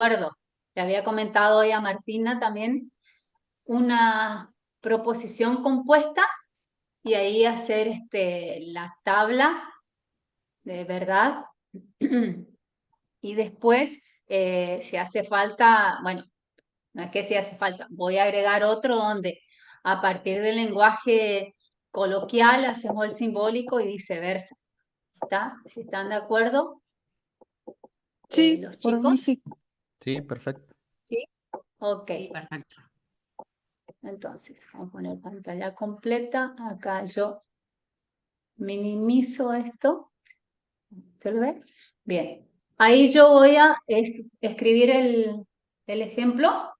acuerdo. Le había comentado hoy a Martina también una proposición compuesta y ahí hacer la tabla de verdad. Y después, si hace falta, bueno, no es que si hace falta, voy a agregar otro donde a partir del lenguaje coloquial hacemos el simbólico y viceversa. ¿Está? Si están de acuerdo, Sí, los por mí chicos. sí. Sí, perfecto. ¿Sí? Ok. Sí, perfecto. Entonces, vamos a poner pantalla completa. Acá yo minimizo esto. ¿Se lo ve? Bien. Ahí yo voy a escribir el ejemplo.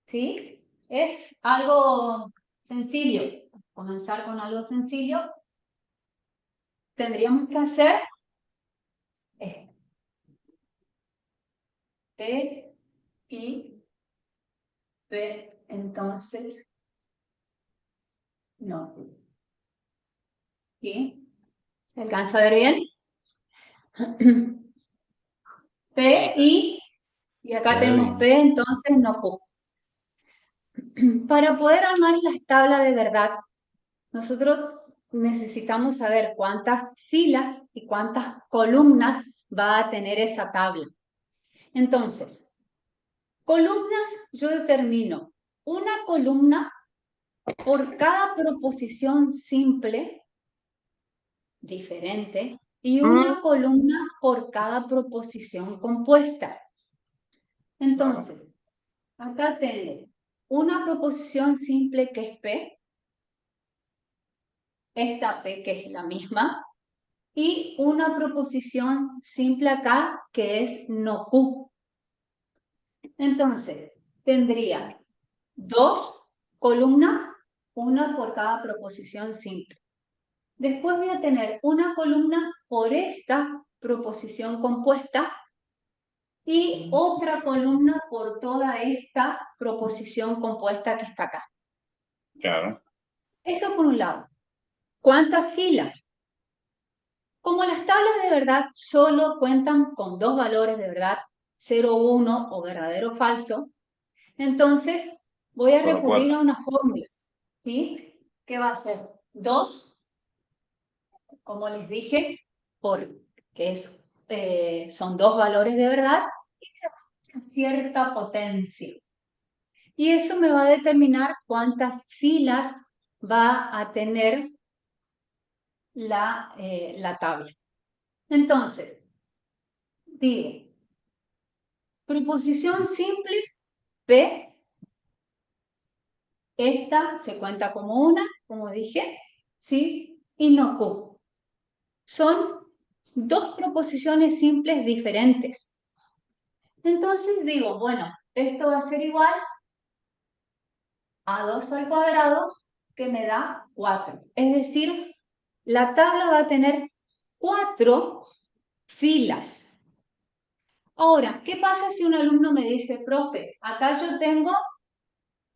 ¿Sí? Es algo sencillo. Comenzar con algo sencillo. Tendríamos que hacer esto. P, I, P. Entonces, no. ¿Sí? ¿Se alcanza a ver bien? P, I, y acá Se ve tenemos bien. P, entonces no Q. Para poder armar las tablas de verdad, nosotros necesitamos saber cuántas filas y cuántas columnas va a tener esa tabla. Entonces, columnas, yo determino una columna por cada proposición simple diferente y una columna por cada proposición compuesta. Entonces, acá tengo una proposición simple que es P, esta P que es la misma, y una proposición simple acá que es no Q. Entonces, tendría dos columnas, una por cada proposición simple. Después voy a tener una columna por esta proposición compuesta y otra columna por toda esta proposición compuesta que está acá. Claro. Eso por un lado. ¿Cuántas filas? Como las tablas de verdad solo cuentan con dos valores de verdad, 0, 1 o verdadero o falso, entonces voy a Solo recurrir a cuatro. una fórmula, ¿sí? Que va a ser 2, como les dije, son dos valores de verdad y cierta potencia. Y eso me va a determinar cuántas filas va a tener la tabla. Entonces, digo, proposición simple, P, esta se cuenta como una, como dije, ¿sí? Y no Q. Son dos proposiciones simples diferentes. Entonces digo, bueno, esto va a ser igual a 2 al cuadrado, que me da 4. Es decir, la tabla va a tener 4 filas. Ahora, ¿qué pasa si un alumno me dice, profe, acá yo tengo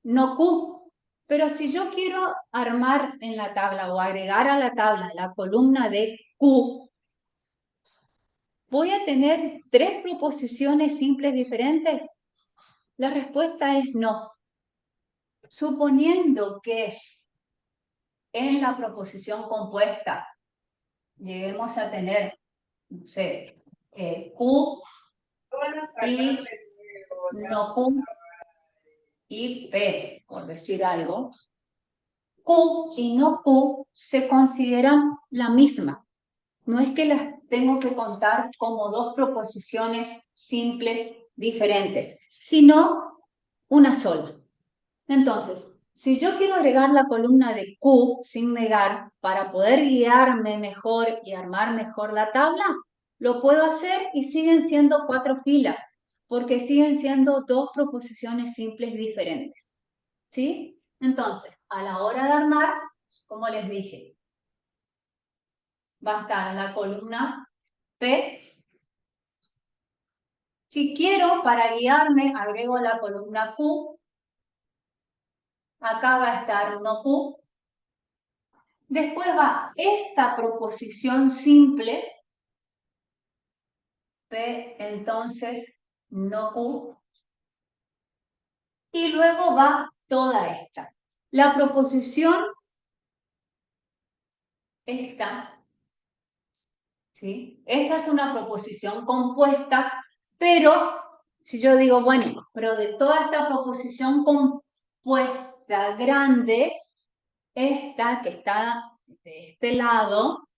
no Q, pero si yo quiero armar en la tabla o agregar a la tabla la columna de Q, ¿voy a tener 3 proposiciones simples diferentes? La respuesta es no. Suponiendo que en la proposición compuesta lleguemos a tener, no sé, Q y no Q y P, por decir algo, Q y no Q se consideran la misma. No es que las tengo que contar como dos proposiciones simples diferentes, sino una sola. Entonces, si yo quiero agregar la columna de Q sin negar para poder guiarme mejor y armar mejor la tabla, lo puedo hacer y siguen siendo 4 filas, porque siguen siendo dos proposiciones simples diferentes. ¿Sí? Entonces, a la hora de armar, como les dije, va a estar la columna P. Si quiero, para guiarme, agrego la columna Q. Acá va a estar no Q. Después va esta proposición simple, P, entonces no Q. Y luego va toda esta. La proposición esta, ¿sí? Esta es una proposición compuesta, pero si yo digo, bueno, pero de toda esta proposición compuesta grande, esta que está de este lado,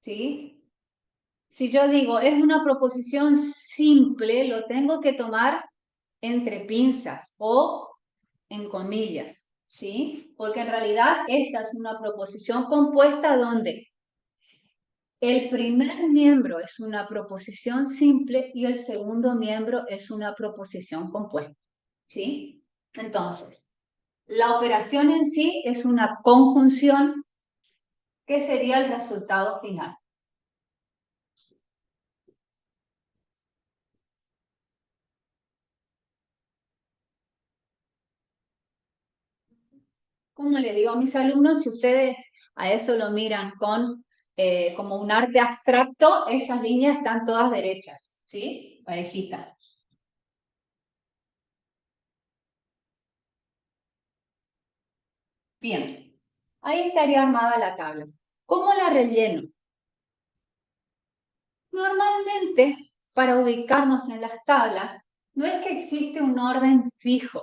¿sí? Si yo digo, es una proposición simple, lo tengo que tomar entre pinzas o en comillas, ¿sí? Porque en realidad esta es una proposición compuesta donde el primer miembro es una proposición simple y el segundo miembro es una proposición compuesta, ¿sí? Entonces, la operación en sí es una conjunción que sería el resultado final. Como le digo a mis alumnos, si ustedes a eso lo miran con como un arte abstracto, esas líneas están todas derechas, ¿sí? Parejitas. Bien, ahí estaría armada la tabla. ¿Cómo la relleno? Normalmente, para ubicarnos en las tablas, no es que existe un orden fijo.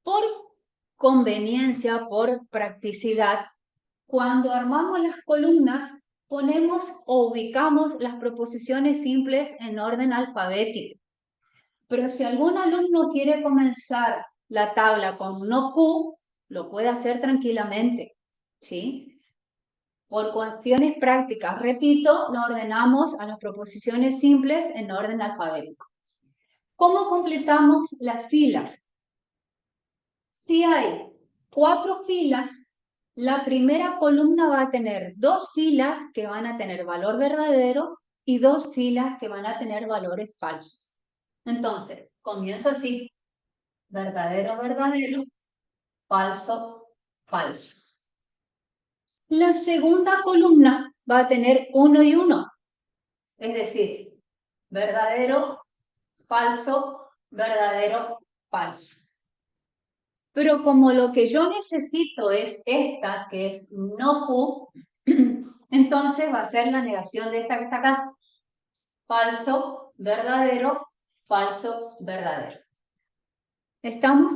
Por conveniencia, por practicidad, cuando armamos las columnas, ponemos o ubicamos las proposiciones simples en orden alfabético. Pero si algún alumno quiere comenzar la tabla con no Q, lo puede hacer tranquilamente, ¿sí? Por cuestiones prácticas, repito, lo ordenamos a las proposiciones simples en orden alfabético. ¿Cómo completamos las filas? Si hay 4 filas, la primera columna va a tener 2 filas que van a tener valor verdadero y 2 filas que van a tener valores falsos. Entonces, comienzo así. Verdadero, verdadero, falso, falso. La segunda columna va a tener 1 y 1. Es decir, verdadero, falso, verdadero, falso. Pero como lo que yo necesito es esta, que es no Q, entonces va a ser la negación de esta que está acá. Falso, verdadero, falso, verdadero. ¿Estamos?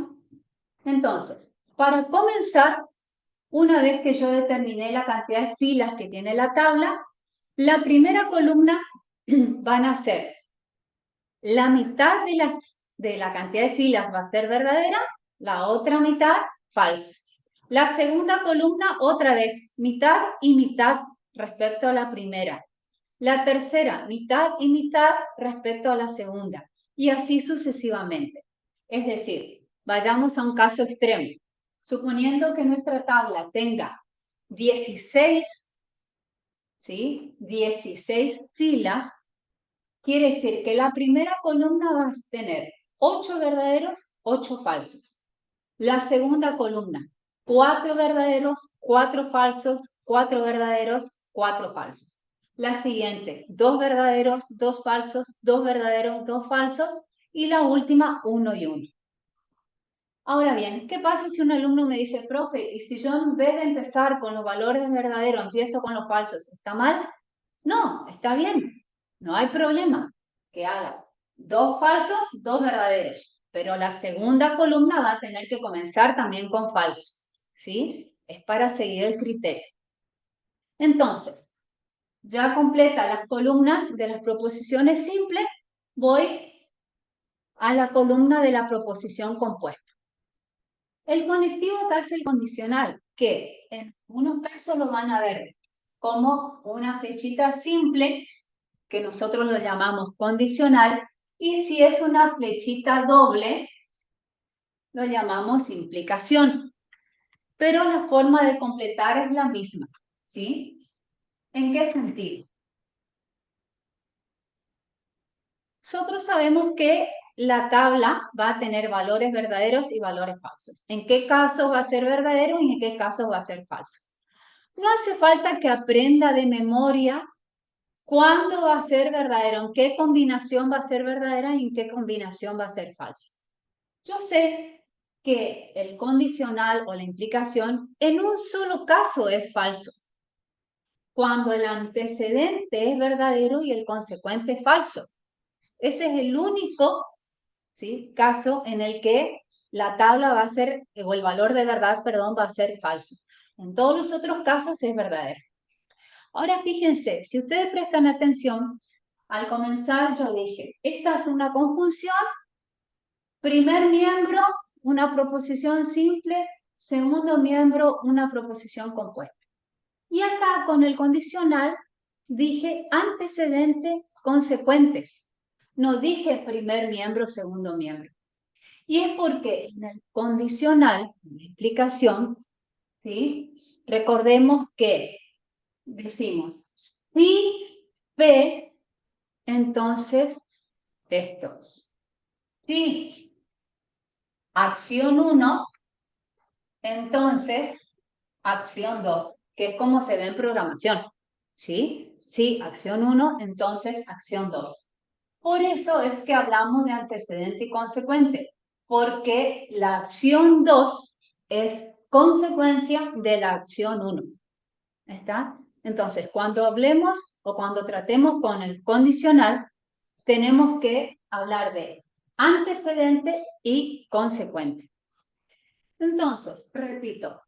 Entonces, para comenzar, una vez que yo determiné la cantidad de filas que tiene la tabla, la primera columna van a ser la mitad de la cantidad de filas va a ser verdadera, la otra mitad falsa. La segunda columna, otra vez, mitad y mitad respecto a la primera. La tercera, mitad y mitad respecto a la segunda. Y así sucesivamente. Es decir, vayamos a un caso extremo. Suponiendo que nuestra tabla tenga 16, ¿sí? 16 filas, quiere decir que la primera columna va a tener 8 verdaderos, 8 falsos. La segunda columna, 4 verdaderos, 4 falsos, 4 verdaderos, 4 falsos. La siguiente, 2 verdaderos, 2 falsos, 2 verdaderos, 2 falsos. Y la última, 1 y 1. Ahora bien, ¿qué pasa si un alumno me dice, profe, y si yo en vez de empezar con los valores verdaderos, empiezo con los falsos? ¿Está mal? No, está bien. No hay problema que haga 2 falsos, 2 verdaderos. Pero la segunda columna va a tener que comenzar también con falso. ¿Sí? Es para seguir el criterio. Entonces, ya completa las columnas de las proposiciones simples, voy a la columna de la proposición compuesta. El conectivo acá es el condicional, que en algunos casos lo van a ver como una flechita simple, que nosotros lo llamamos condicional, y si es una flechita doble, lo llamamos implicación. Pero la forma de completar es la misma, ¿sí? ¿En qué sentido? Nosotros sabemos que la tabla va a tener valores verdaderos y valores falsos. ¿En qué casos va a ser verdadero y en qué casos va a ser falso? No hace falta que aprenda de memoria ¿Cuándo va a ser verdadero? ¿En qué combinación va a ser verdadera y en qué combinación va a ser falsa? Yo sé que el condicional o la implicación en un solo caso es falso. Cuando el antecedente es verdadero y el consecuente es falso. Ese es el único, ¿sí?, caso en el que la tabla va a ser, o el valor de verdad, perdón, va a ser falso. En todos los otros casos es verdadero. Ahora fíjense, si ustedes prestan atención, al comenzar yo dije, esta es una conjunción, primer miembro, una proposición simple, segundo miembro, una proposición compuesta. Y acá con el condicional dije antecedente, consecuente. No dije primer miembro, segundo miembro. Y es porque en el condicional, en la explicación, ¿sí?, recordemos que decimos si P, entonces esto. Si acción 1, entonces acción 2, que es como se ve en programación. ¿Sí? Si acción 1, entonces acción 2. Por eso es que hablamos de antecedente y consecuente, porque la acción 2 es consecuencia de la acción 1. ¿Está? Entonces, cuando hablemos o cuando tratemos con el condicional, tenemos que hablar de antecedente y consecuente. Entonces, repito,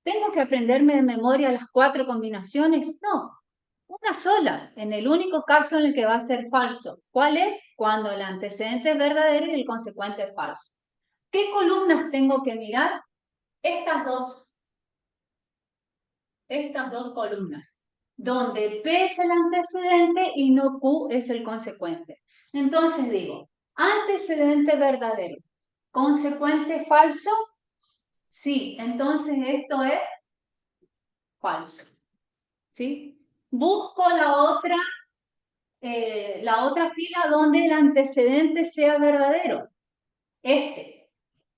¿tengo que aprenderme de memoria las 4 combinaciones? No, una sola, en el único caso en el que va a ser falso. ¿Cuál es? Cuando el antecedente es verdadero y el consecuente es falso. ¿Qué columnas tengo que mirar? Estas dos columnas, donde P es el antecedente y no Q es el consecuente. Entonces digo, antecedente verdadero, consecuente falso, sí, entonces esto es falso, ¿sí? Busco la otra fila donde el antecedente sea verdadero,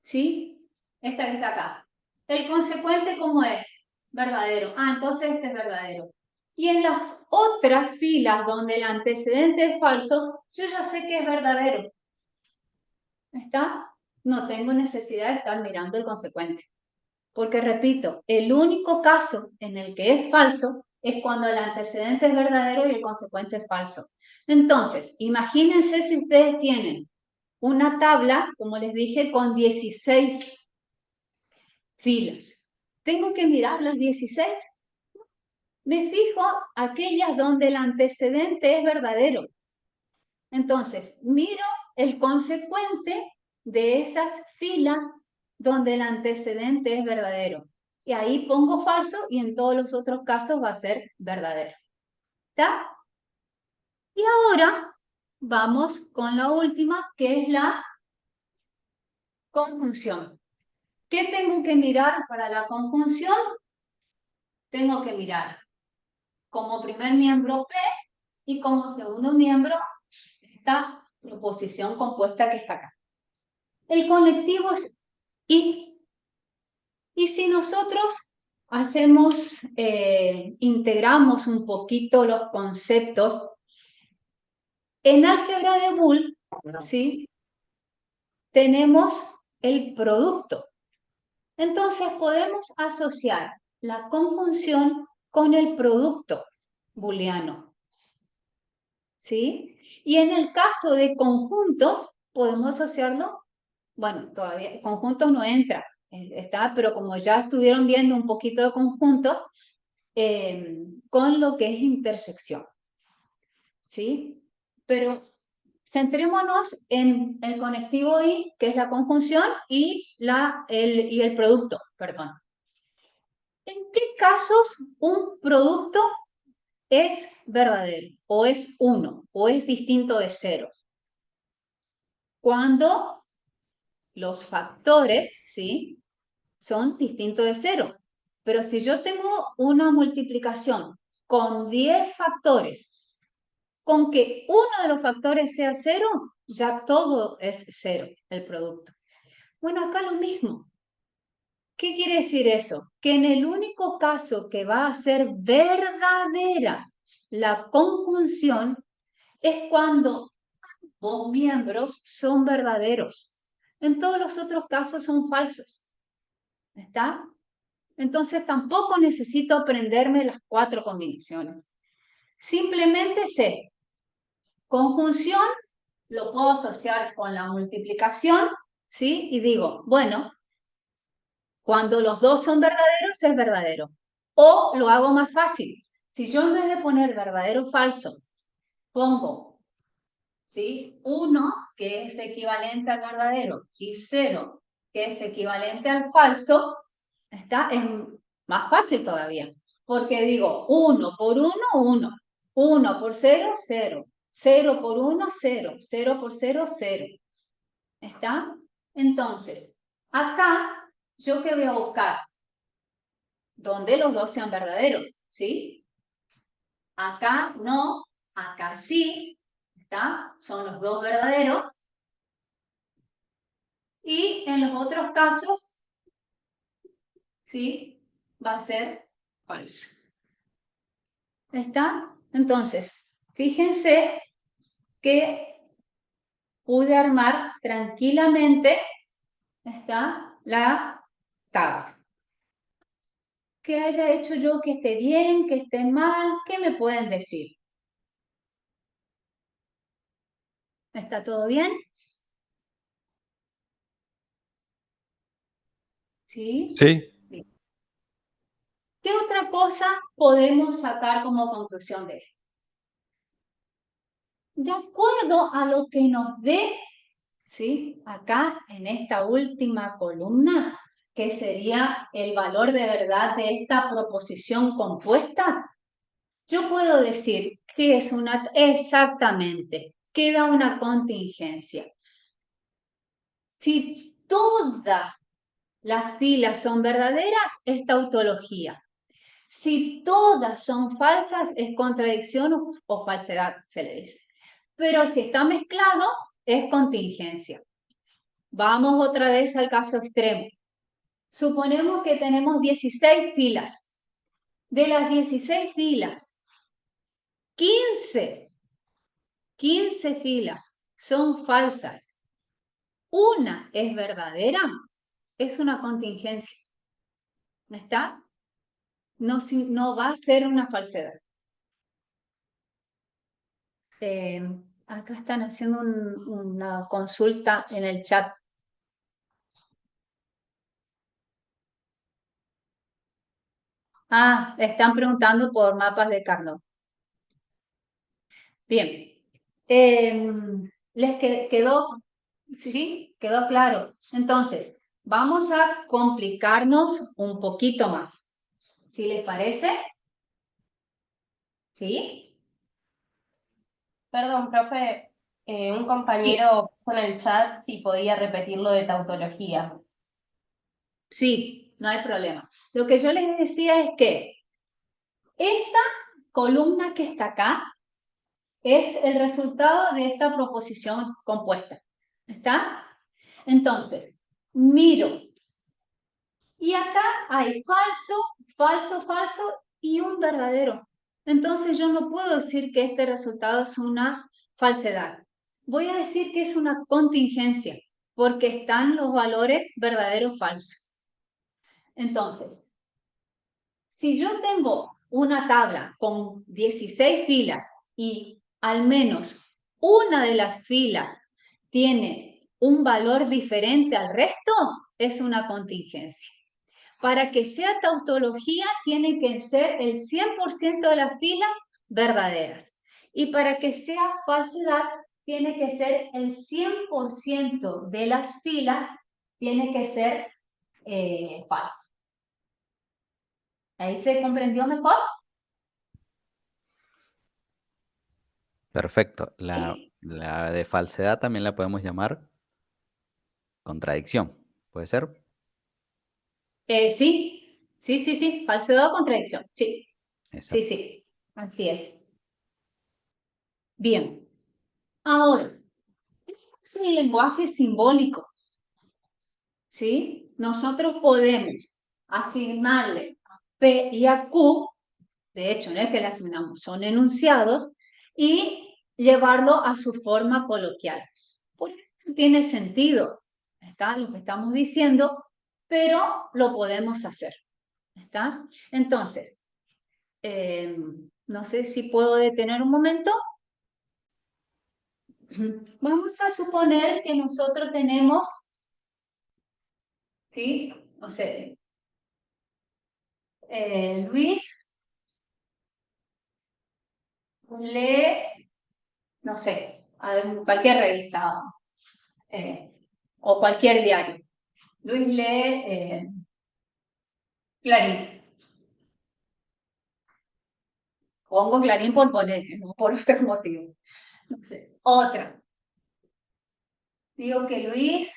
¿sí? Esta que está acá. El consecuente, ¿cómo es? Verdadero. Ah, entonces este es verdadero. Y en las otras filas donde el antecedente es falso, yo ya sé que es verdadero. ¿Está? No tengo necesidad de estar mirando el consecuente. Porque, repito, el único caso en el que es falso es cuando el antecedente es verdadero y el consecuente es falso. Entonces, imagínense si ustedes tienen una tabla, como les dije, con 16 filas. ¿Tengo que mirar las 16? Me fijo aquellas donde el antecedente es verdadero. Entonces, miro el consecuente de esas filas donde el antecedente es verdadero. Y ahí pongo falso y en todos los otros casos va a ser verdadero. ¿Está? Y ahora vamos con la última, que es la conjunción. ¿Qué tengo que mirar para la conjunción? Tengo que mirar como primer miembro P y como segundo miembro esta proposición compuesta que está acá. El conectivo es y. Y si nosotros integramos un poquito los conceptos, en álgebra de Boole, ¿sí?, tenemos el producto. Entonces podemos asociar la conjunción con el producto booleano, ¿sí? Y en el caso de conjuntos, podemos asociarlo, bueno, todavía conjuntos no entra, está, pero como ya estuvieron viendo un poquito de conjuntos, con lo que es intersección, ¿sí? Pero centrémonos en el conectivo y, que es la conjunción, y el producto, perdón. ¿En qué casos un producto es verdadero, o es 1, o es distinto de 0? Cuando los factores, ¿sí?, son distintos de 0. Pero si yo tengo una multiplicación con 10 factores, con que uno de los factores sea 0, ya todo es 0, el producto. Bueno, acá lo mismo. ¿Qué quiere decir eso? Que en el único caso que va a ser verdadera La conjunción es cuando ambos miembros son verdaderos. En todos los otros casos son falsos. ¿Está? Entonces tampoco necesito aprenderme las 4 combinaciones. Simplemente sé, conjunción, lo puedo asociar con la multiplicación, ¿sí? Y digo, bueno, cuando los dos son verdaderos, es verdadero. O lo hago más fácil. Si yo en vez de poner verdadero o falso, pongo, ¿sí? 1, que es equivalente al verdadero, y 0, que es equivalente al falso, ¿está? Es más fácil todavía. Porque digo, 1 por 1, 1. 1 por 0, 0. 0 por 1, 0. 0 por 0, 0. ¿Está? Entonces, acá, ¿yo qué voy a buscar? Donde los dos sean verdaderos, ¿sí? Acá no, acá sí, ¿está? Son los dos verdaderos. Y en los otros casos, ¿sí? Va a ser falso. ¿Está? Entonces, fíjense que pude armar tranquilamente, ¿está? La tabla. ¿Qué haya hecho yo que esté bien, que esté mal? ¿Qué me pueden decir? ¿Está todo bien? ¿Sí? Sí, Bien. ¿Qué otra cosa podemos sacar como conclusión de esto? De acuerdo a lo que nos dé, ¿sí? Acá en esta última columna, que sería el valor de verdad de esta proposición compuesta, yo puedo decir que es una, exactamente, queda una contingencia. Si todas las filas son verdaderas, es tautología. Si todas son falsas, es contradicción o falsedad, se le dice. Pero si está mezclado, es contingencia. Vamos otra vez al caso extremo. Suponemos que tenemos 16 filas. De las 16 filas, 15 filas son falsas. Una es verdadera, es una contingencia. ¿Está? No, no va a ser una falsedad. Acá están haciendo una consulta en el chat. Ah, están preguntando por mapas de Carnot. Bien. ¿Les quedó? ¿Sí? ¿Quedó claro? Entonces, vamos a complicarnos un poquito más. ¿Sí les parece? ¿Sí? Perdón, profe, un compañero con el chat si podía repetir lo de tautología. Sí, no hay problema. Lo que yo les decía es que esta columna que está acá es el resultado de esta proposición compuesta. ¿Está? Entonces, miro. Y acá hay falso, falso, falso y un verdadero. Entonces yo no puedo decir que este resultado es una falsedad. Voy a decir que es una contingencia, porque están los valores verdadero falso. Entonces, si yo tengo una tabla con 16 filas y al menos una de las filas tiene un valor diferente al resto, es una contingencia. Para que sea tautología, tiene que ser el 100% de las filas verdaderas. Y para que sea falsedad, tiene que ser el 100% de las filas, tiene que ser falso. ¿Ahí se comprendió mejor? perfecto. Sí. La de falsedad también la podemos llamar contradicción. ¿Puede ser? Sí. Falsedad o contradicción. Sí, Exacto. sí. Así es. Bien. Ahora, es el lenguaje simbólico. ¿Sí? Nosotros podemos asignarle a P y a Q de hecho, no es que le asignamos, son enunciados, y llevarlo a su forma coloquial. Por eso tiene sentido, ¿está? Lo que estamos diciendo, pero lo podemos hacer, ¿está? Entonces, no sé si puedo detener un momento. Vamos a suponer que nosotros tenemos, ¿sí? No sé, Luis lee, no sé, cualquier revista o cualquier diario. Luis lee Clarín. Pongo Clarín por poner, no por otro motivo. No sé. Otra. Digo que Luis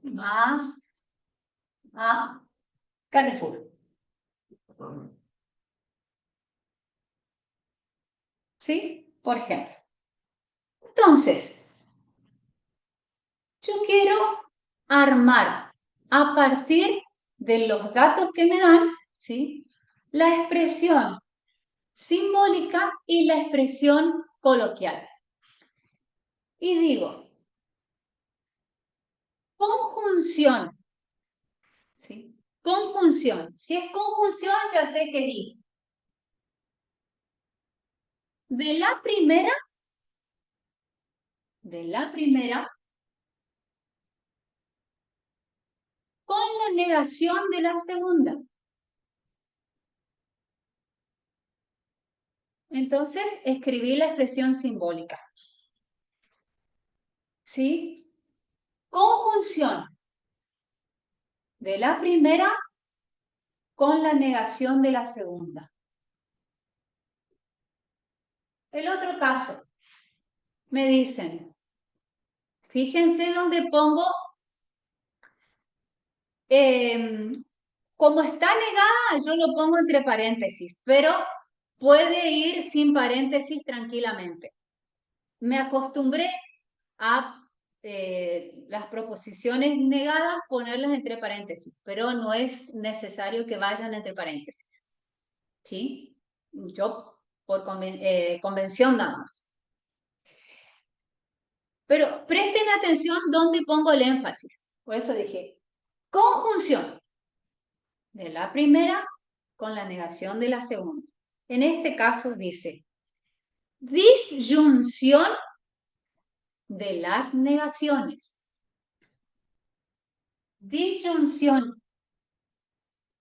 va a Carrefour. ¿Sí? Por ejemplo. Entonces, yo quiero armar a partir de los datos que me dan, ¿sí? La expresión simbólica y la expresión coloquial. Y digo, conjunción, ¿sí? Conjunción. Si es conjunción, ya sé que es I. De la primera, con la negación de la segunda. Entonces, escribí la expresión simbólica. ¿Sí? Conjunción de la primera con la negación de la segunda. El otro caso, me dicen, fíjense dónde pongo, como está negada, yo lo pongo entre paréntesis, pero puede ir sin paréntesis tranquilamente. Me acostumbré a las proposiciones negadas ponerlas entre paréntesis, pero no es necesario que vayan entre paréntesis. ¿Sí? Yo por convención nada más. Pero presten atención dónde pongo el énfasis. Por eso dije, conjunción de la primera con la negación de la segunda. En este caso dice, disyunción de las negaciones. Disyunción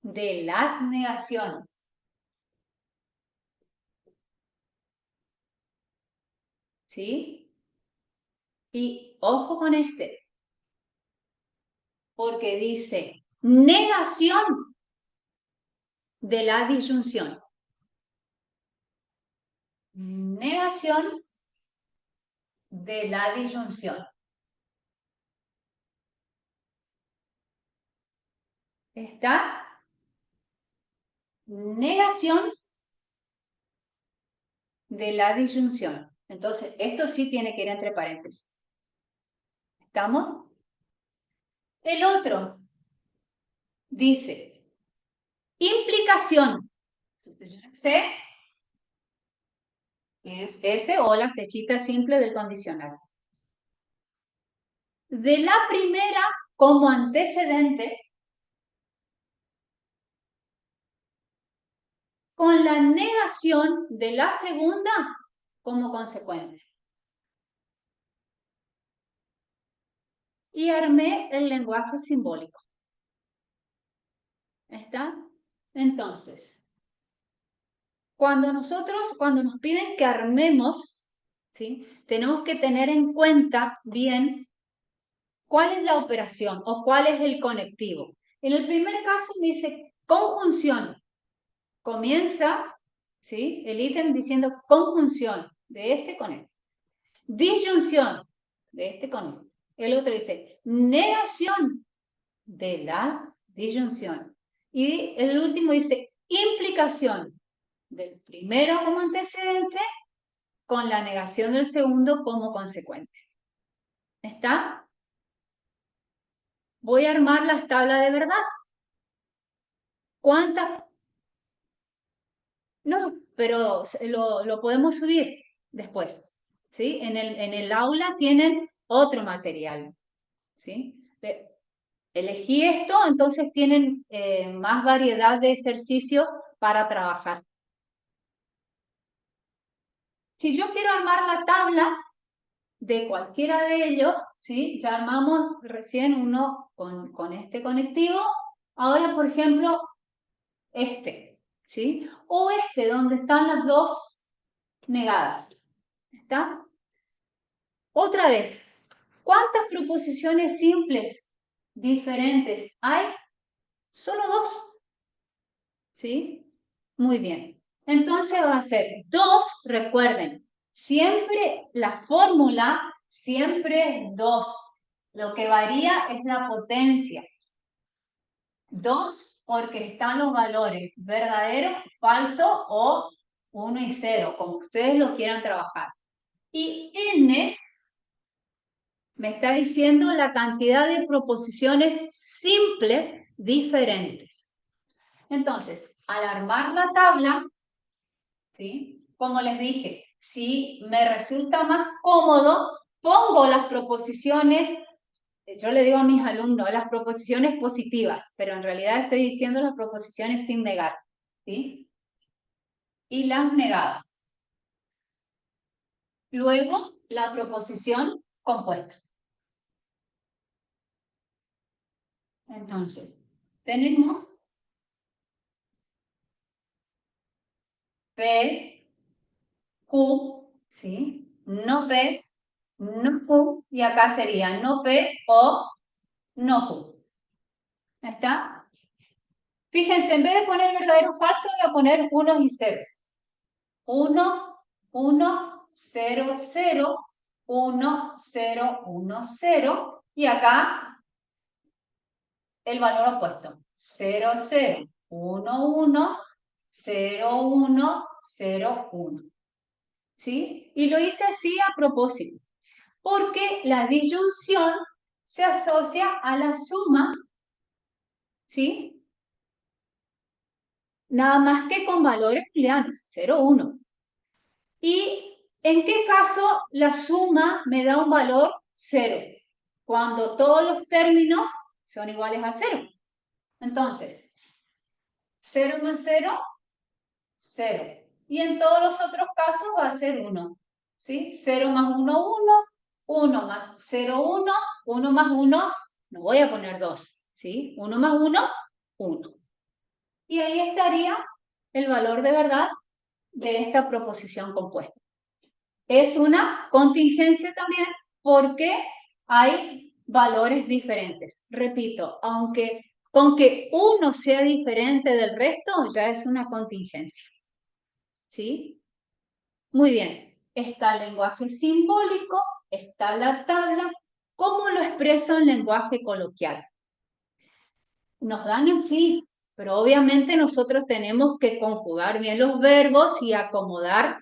de las negaciones. ¿Sí? Y ojo con este, porque dice negación de la disyunción. Negación de la disyunción. Está negación de la disyunción. Entonces, esto sí tiene que ir entre paréntesis. ¿Estamos? El otro dice implicación. Entonces, yo sé que es ese o la flechita simple del condicional. De la primera como antecedente con la negación de la segunda como consecuente. Y armé el lenguaje simbólico. ¿Está? Entonces, cuando nos piden que armemos, ¿sí? Tenemos que tener en cuenta bien cuál es la operación o cuál es el conectivo. En el primer caso me dice conjunción. Comienza, ¿sí? El ítem diciendo conjunción de este con este. Disyunción de este con este. El otro dice negación de la disyunción. Y el último dice implicación del primero como antecedente con la negación del segundo como consecuente. ¿Está? Voy a armar las tablas de verdad. ¿Cuántas? No, pero lo podemos subir después, ¿sí? En el aula tienen otro material, ¿sí? Elegí esto, entonces tienen más variedad de ejercicios para trabajar. Si yo quiero armar la tabla de cualquiera de ellos, ¿sí? Ya armamos recién uno con este conectivo. Ahora, por ejemplo, este, ¿sí? O este, donde están las dos negadas. ¿Está? Otra vez, ¿cuántas proposiciones simples diferentes hay? Solo dos. ¿Sí? Muy bien. Entonces va a ser 2, recuerden, siempre la fórmula, siempre es 2. Lo que varía es la potencia. 2 porque están los valores verdadero, falso o 1 y 0, como ustedes lo quieran trabajar. Y n me está diciendo la cantidad de proposiciones simples diferentes. Entonces, al armar la tabla, ¿sí? Como les dije, si me resulta más cómodo, pongo las proposiciones, yo le digo a mis alumnos, las proposiciones positivas, pero en realidad estoy diciendo las proposiciones sin negar, ¿sí? Y las negadas. Luego, la proposición compuesta. Entonces, tenemos P, Q, ¿sí? No P, no Q, y acá sería no P o no Q. ¿Está? Fíjense, en vez de poner verdadero o falso, voy a poner unos y ceros. 1, 1, 0, 0, 1, 0, 1, 0, y acá el valor opuesto. 0, 0, 1, 1, 0, 1, 0, 1. ¿Sí? Y lo hice así a propósito, porque la disyunción se asocia a la suma, ¿sí? Nada más que con valores booleanos, 0, 1. ¿Y en qué caso la suma me da un valor 0? Cuando todos los términos son iguales a 0. Entonces, 0 más 0, 0. Y en todos los otros casos va a ser 1. ¿Sí? 0 más 1, 1. 1 más 0, 1. 1 más 1, no voy a poner 2. ¿Sí? 1 más 1, 1. Y ahí estaría el valor de verdad de esta proposición compuesta. Es una contingencia también porque hay valores diferentes. Repito, aunque con que uno sea diferente del resto, ya es una contingencia. ¿Sí? Muy bien. Está el lenguaje simbólico, está la tabla. ¿Cómo lo expreso en lenguaje coloquial? Nos dan así, pero obviamente nosotros tenemos que conjugar bien los verbos y acomodar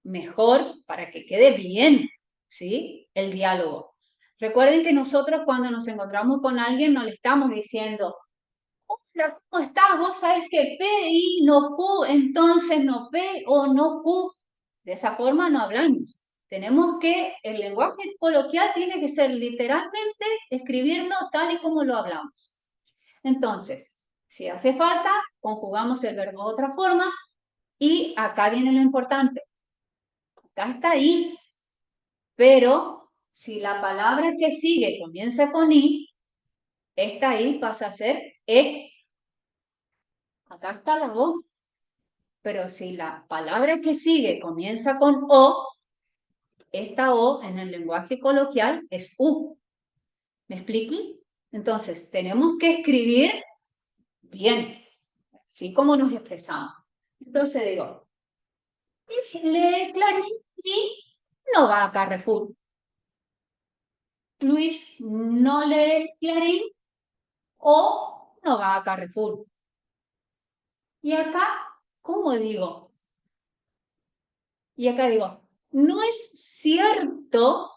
mejor para que quede bien, ¿sí? El diálogo. Recuerden que nosotros cuando nos encontramos con alguien no le estamos diciendo, hola, ¿cómo estás? Vos sabés que P, I, no Q, entonces no P o no Q. De esa forma no hablamos. Tenemos que, el lenguaje coloquial tiene que ser literalmente escribirlo tal y como lo hablamos. Entonces, si hace falta, conjugamos el verbo de otra forma y acá viene lo importante. Acá está I, pero si la palabra que sigue comienza con I, esta I pasa a ser E. Acá está la O, pero si la palabra que sigue comienza con O, esta O en el lenguaje coloquial es U. ¿Me explico? Entonces, tenemos que escribir bien, así como nos expresamos. Entonces digo, lee Clarín y no va a Carrefour. Luis no lee Clarín o no va a Carrefour. Y acá, ¿cómo digo? Y acá digo, no es cierto,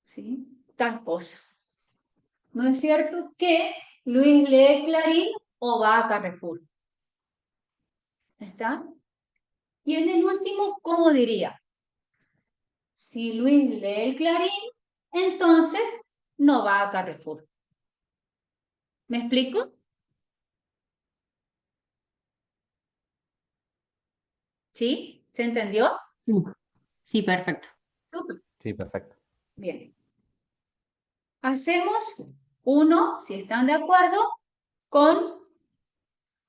¿sí? Tal cosa. ¿No es cierto que Luis lee Clarín o va a Carrefour? ¿Está? Y en el último, ¿cómo diría? Si Luis lee el Clarín, entonces no va a Carrefour. ¿Me explico? ¿Sí? ¿Se entendió? Sí, perfecto. Súper. Sí, perfecto. Bien. Hacemos uno, si están de acuerdo, con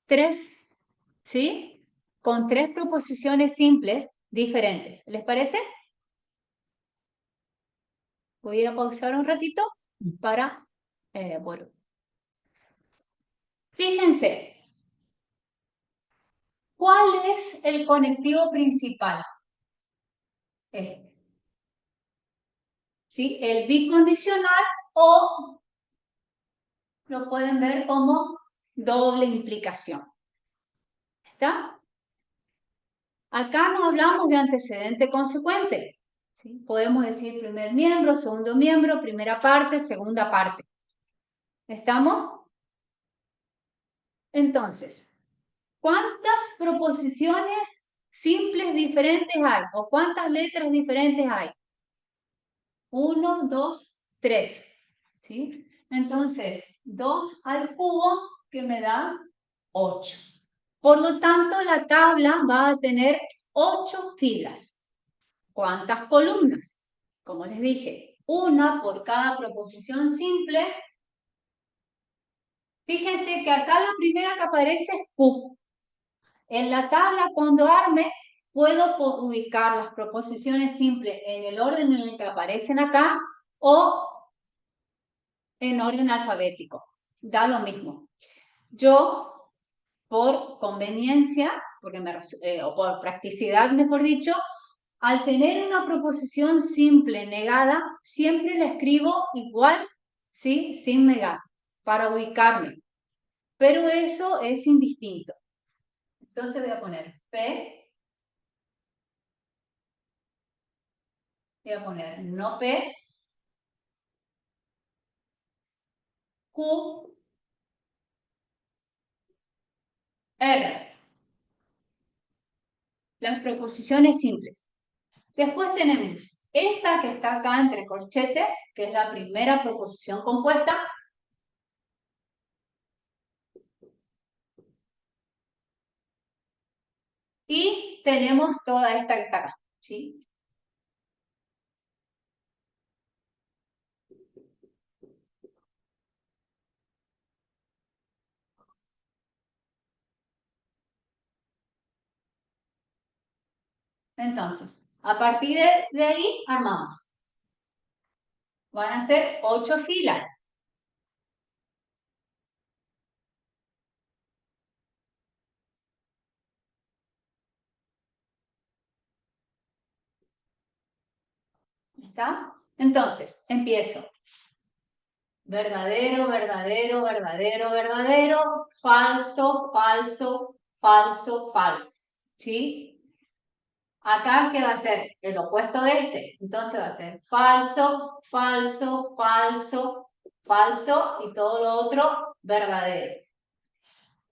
3, ¿sí? Con 3 proposiciones simples diferentes. ¿Les parece? Voy a ir a pausar un ratito para, bueno. Fíjense, ¿cuál es el conectivo principal? Este. ¿Sí? El bicondicional o lo pueden ver como doble implicación. ¿Está? Acá no hablamos de antecedente consecuente. ¿Sí? Podemos decir primer miembro, segundo miembro, primera parte, segunda parte. ¿Estamos? Entonces, ¿cuántas proposiciones simples diferentes hay? ¿O cuántas letras diferentes hay? 1, 2, 3. ¿Sí? Entonces, 2 al cubo que me da 8. Por lo tanto, la tabla va a tener 8 filas. ¿Cuántas columnas? Como les dije, una por cada proposición simple. Fíjense que acá la primera que aparece es Q. En la tabla, cuando arme, puedo ubicar las proposiciones simples en el orden en el que aparecen acá o en orden alfabético. Da lo mismo. Yo, por conveniencia, o por practicidad, mejor dicho, al tener una proposición simple negada, siempre la escribo igual, ¿sí? Sin negar, para ubicarme. Pero eso es indistinto. Entonces voy a poner P, voy a poner no P, Q, R. Las proposiciones simples. Después tenemos esta que está acá entre corchetes, que es la primera proposición compuesta. Y tenemos toda esta que está acá, ¿sí? Entonces, a partir de ahí armamos. Van a ser 8 filas. ¿Está? Entonces, empiezo. Verdadero, verdadero, verdadero, verdadero, falso, falso, falso, falso. ¿Sí? Acá, ¿qué va a ser? El opuesto de este. Entonces va a ser falso, falso, falso, falso y todo lo otro verdadero.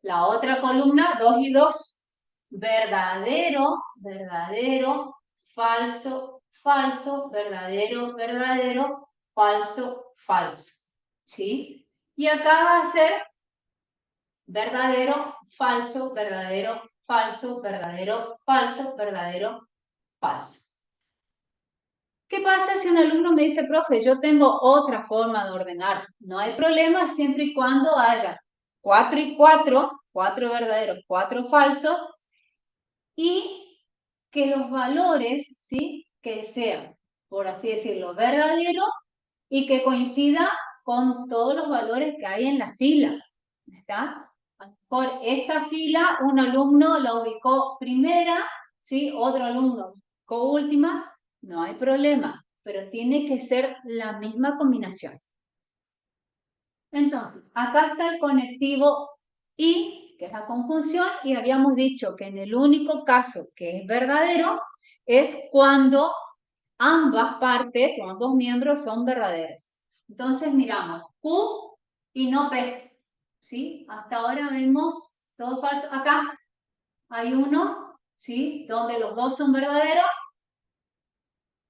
La otra columna, 2 y 2. Verdadero, verdadero, falso, falso, verdadero, verdadero, falso, falso. ¿Sí? Y acá va a ser verdadero, falso, verdadero, falso, verdadero, falso, verdadero, falso. ¿Qué pasa si un alumno me dice, profe, yo tengo otra forma de ordenar? No hay problema siempre y cuando haya 4 y 4, 4 verdaderos, 4 falsos, y que los valores, ¿sí? Que sean, por así decirlo, verdaderos y que coincida con todos los valores que hay en la fila. ¿Está? Por esta fila, un alumno la ubicó primera, ¿sí? Otro alumno ubicó última, no hay problema, pero tiene que ser la misma combinación. Entonces, acá está el conectivo y, que es la conjunción, y habíamos dicho que en el único caso que es verdadero es cuando ambas partes o ambos miembros son verdaderos. Entonces miramos Q y no P, ¿sí? Hasta ahora vemos todo falso. Acá hay uno, ¿sí? Donde los dos son verdaderos.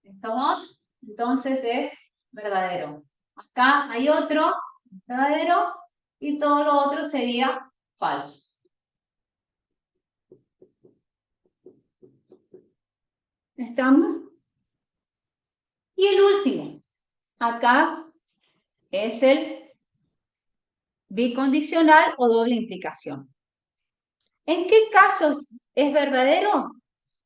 Estos dos, entonces es verdadero. Acá hay otro verdadero y todo lo otro sería falso. ¿Estamos? Y el último, acá es el bicondicional o doble implicación. ¿En qué casos es verdadero?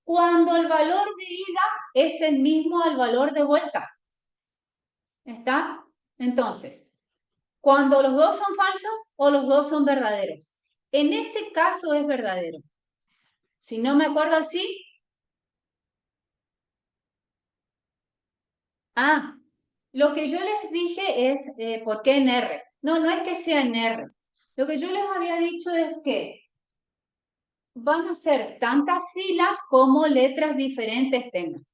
Cuando el valor de ida es el mismo al valor de vuelta. ¿Está? Entonces, cuando los dos son falsos o los dos son verdaderos. En ese caso es verdadero. Si no me acuerdo así. Lo que yo les dije es, ¿por qué en R? No, no es que sea en R. Lo que yo les había dicho es que van a ser tantas filas como letras diferentes tengan.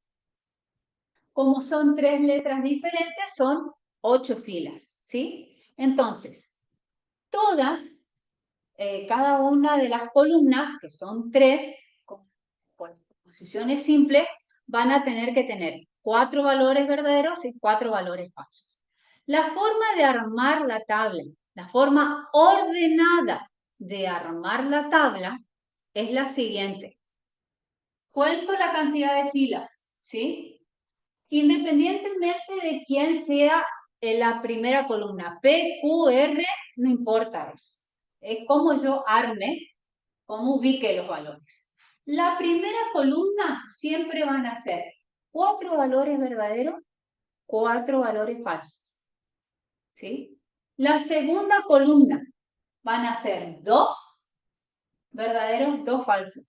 Como son 3 letras diferentes, son 8 filas, ¿sí? Entonces, todas, cada una de las columnas, que son 3, con posiciones simples, van a tener que tener 4 valores verdaderos y 4 valores falsos. La forma de armar la tabla, la forma ordenada de armar la tabla es la siguiente. Cuento la cantidad de filas, ¿sí? Independientemente de quién sea en la primera columna, P, Q, R, no importa eso. Es como yo arme, cómo ubique los valores. La primera columna siempre van a ser 4 valores verdaderos, 4 valores falsos. ¿Sí? La segunda columna van a ser 2 verdaderos, 2 falsos.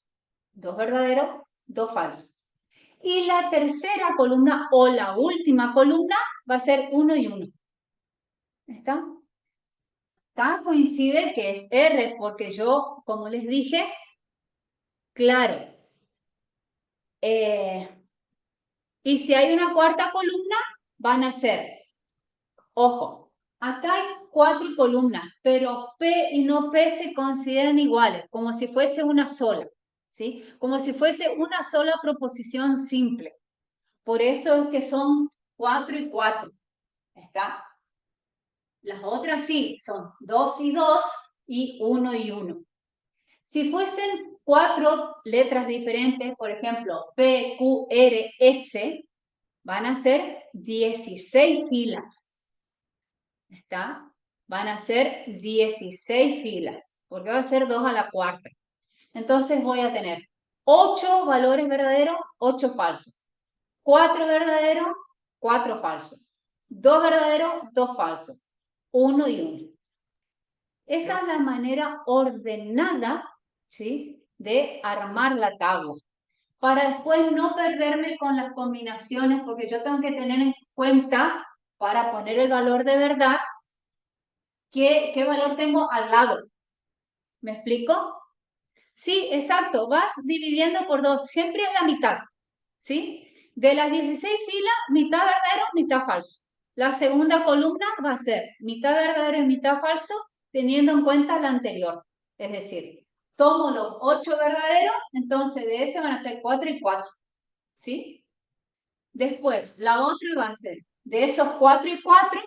2 verdaderos, 2 falsos. Y la tercera columna o la última columna va a ser 1 y 1. ¿Está? Acá coincide que es R porque yo, como les dije, claro. Y si hay una cuarta columna, van a ser, ojo, acá hay 4 columnas, pero P y no P se consideran iguales, como si fuese una sola, ¿sí? Como si fuese una sola proposición simple. Por eso es que son 4 y 4, ¿está? Las otras sí, son 2 y 2 y 1 y 1. Si fuesen 4 letras diferentes, por ejemplo, P, Q, R, S, van a ser 16 filas. ¿Está? Van a ser 16 filas, porque va a ser 2 a la cuarta. Entonces voy a tener 8 valores verdaderos, 8 falsos. 4 verdaderos, 4 falsos. 2 verdaderos, 2 falsos. 1 y 1. Esa es la manera ordenada, ¿sí?, de armar la tabla. Para después no perderme con las combinaciones, porque yo tengo que tener en cuenta, para poner el valor de verdad, qué valor tengo al lado. ¿Me explico? Sí, exacto. Vas dividiendo por 2. Siempre es la mitad. ¿Sí? De las 16 filas, mitad verdadero, mitad falso. La segunda columna va a ser mitad verdadero y mitad falso, teniendo en cuenta la anterior. Es decir, tomo los 8 verdaderos, entonces de ese van a ser 4 y 4. ¿Sí? Después, la otra va a ser, de esos 4 y 4,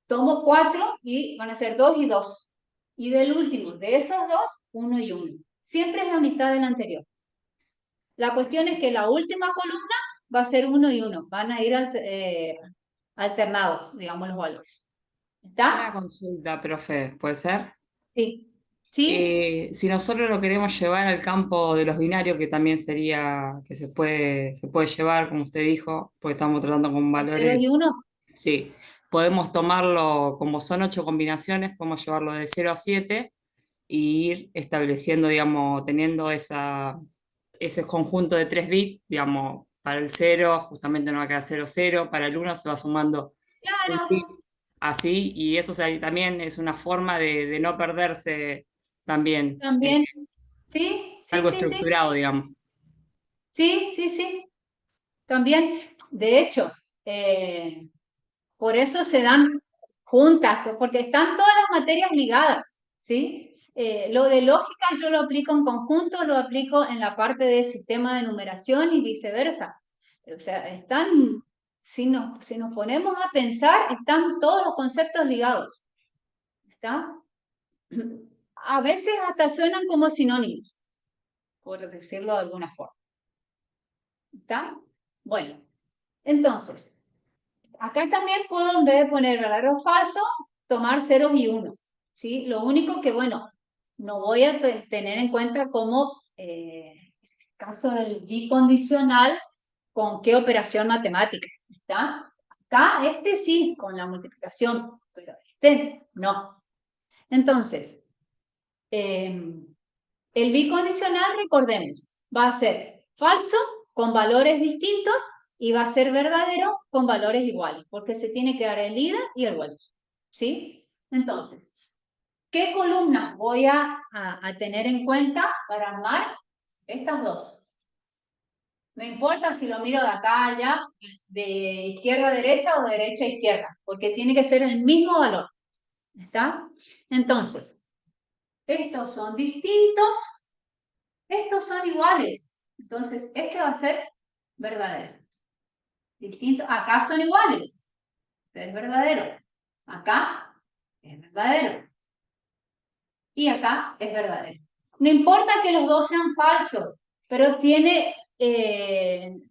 tomo 4 y van a ser 2 y 2. Y del último, de esos 2, 1 y 1. Siempre es la mitad del anterior. La cuestión es que la última columna va a ser 1 y 1. Van a ir alternados, digamos, los valores. Una ¿Está? consulta, profe, ¿puede ser? Sí. ¿Sí? Si nosotros lo queremos llevar al campo de los binarios, que también sería, que se puede llevar, como usted dijo, porque estamos tratando con 0 y valores, 1. sí, podemos tomarlo, como son 8 combinaciones, podemos llevarlo de 0 a 7 y ir estableciendo, digamos, teniendo ese conjunto de 3 bits, digamos, para el 0 justamente no va a quedar 0, 0, para el 1 se va sumando un bit Claro. así, y eso también es una forma de no perderse también, También. Sí, sí, algo sí, sí. estructurado, digamos. Sí, sí, sí. También, de hecho, eh, Por eso se dan juntas, porque están todas las materias ligadas, ¿sí? Lo de lógica yo lo aplico en conjunto, lo aplico en la parte de sistema de numeración y viceversa. O sea, están, si nos ponemos a pensar, están todos los conceptos ligados. ¿Está? A veces hasta suenan como sinónimos, por decirlo de alguna forma. ¿Está? Bueno, entonces, acá también puedo, en vez de poner verdadero o falso, tomar ceros y unos, ¿sí? Lo único que, bueno, no voy a tener en cuenta como caso del bicondicional, con qué operación matemática, ¿está? Acá este sí, con la multiplicación, pero este no. Entonces, el bicondicional, recordemos, va a ser falso con valores distintos y va a ser verdadero con valores iguales, porque se tiene que dar el ida y el vuelta, ¿sí? Entonces, ¿qué columnas voy a tener en cuenta para armar estas dos? No importa si lo miro de acá a allá, de izquierda a derecha o de derecha a izquierda, porque tiene que ser el mismo valor, ¿está? Entonces, estos son distintos, estos son iguales. Entonces, este va a ser verdadero. Distinto, acá son iguales. Este es verdadero. Acá es verdadero. Y acá es verdadero. No importa que los dos sean falsos, pero tiene el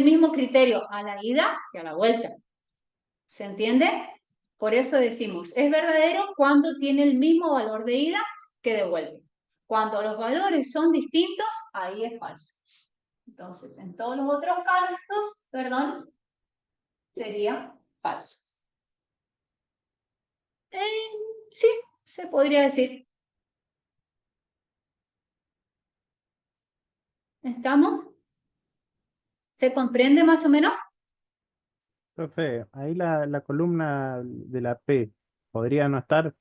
mismo criterio a la ida que a la vuelta. ¿Se entiende? Por eso decimos, es verdadero cuando tiene el mismo valor de ida que de vuelta. Cuando los valores son distintos, ahí es falso. Entonces, en todos los otros casos, perdón, sería falso. Sí, se podría decir. ¿Estamos? ¿Se comprende más o menos? Profe, ahí la columna de la P podría no estar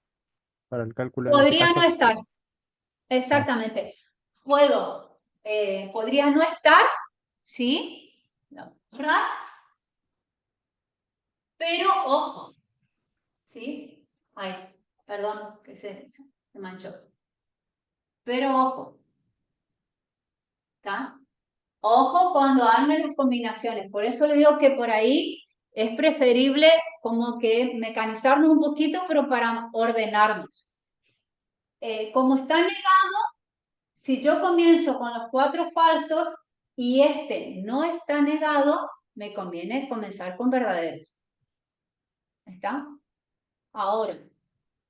para el cálculo en este Podría no caso. estar. Exactamente. Podría no estar, ¿sí? ¿Verdad? Pero ojo, ¿sí? Ay, perdón, que se manchó. Pero ojo, ¿está? Ojo cuando armen las combinaciones. Por eso le digo que por ahí es preferible como que mecanizarnos un poquito, pero para ordenarnos. Como está negado, si yo comienzo con los 4 falsos y este no está negado, me conviene comenzar con verdaderos. ¿Está? Ahora,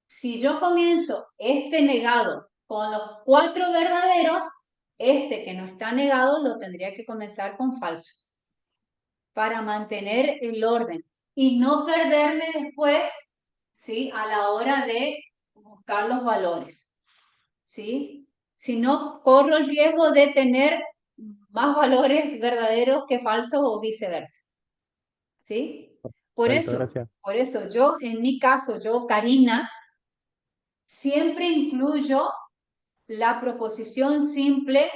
si yo comienzo este negado con los 4 verdaderos, este que no está negado lo tendría que comenzar con falso para mantener el orden y no perderme después, ¿sí? A la hora de buscar los valores, ¿sí? Si no, corro el riesgo de tener más valores verdaderos que falsos o viceversa, ¿sí? Perfecto, gracias. Por eso yo, en mi caso, yo, Karina, siempre incluyo la proposición simple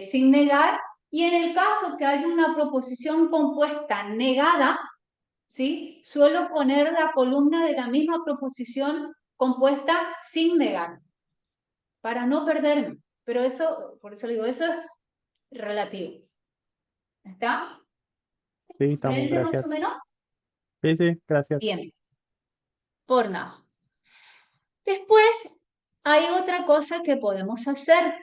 sin negar, y en el caso que haya una proposición compuesta negada, ¿sí? Suelo poner la columna de la misma proposición compuesta sin negar, para no perderme. Pero eso, por eso digo, eso es relativo. ¿Está? Sí, estamos, ¿Comprende más gracias. o menos? Sí, sí, gracias. Bien. Por nada. Después hay otra cosa que podemos hacer.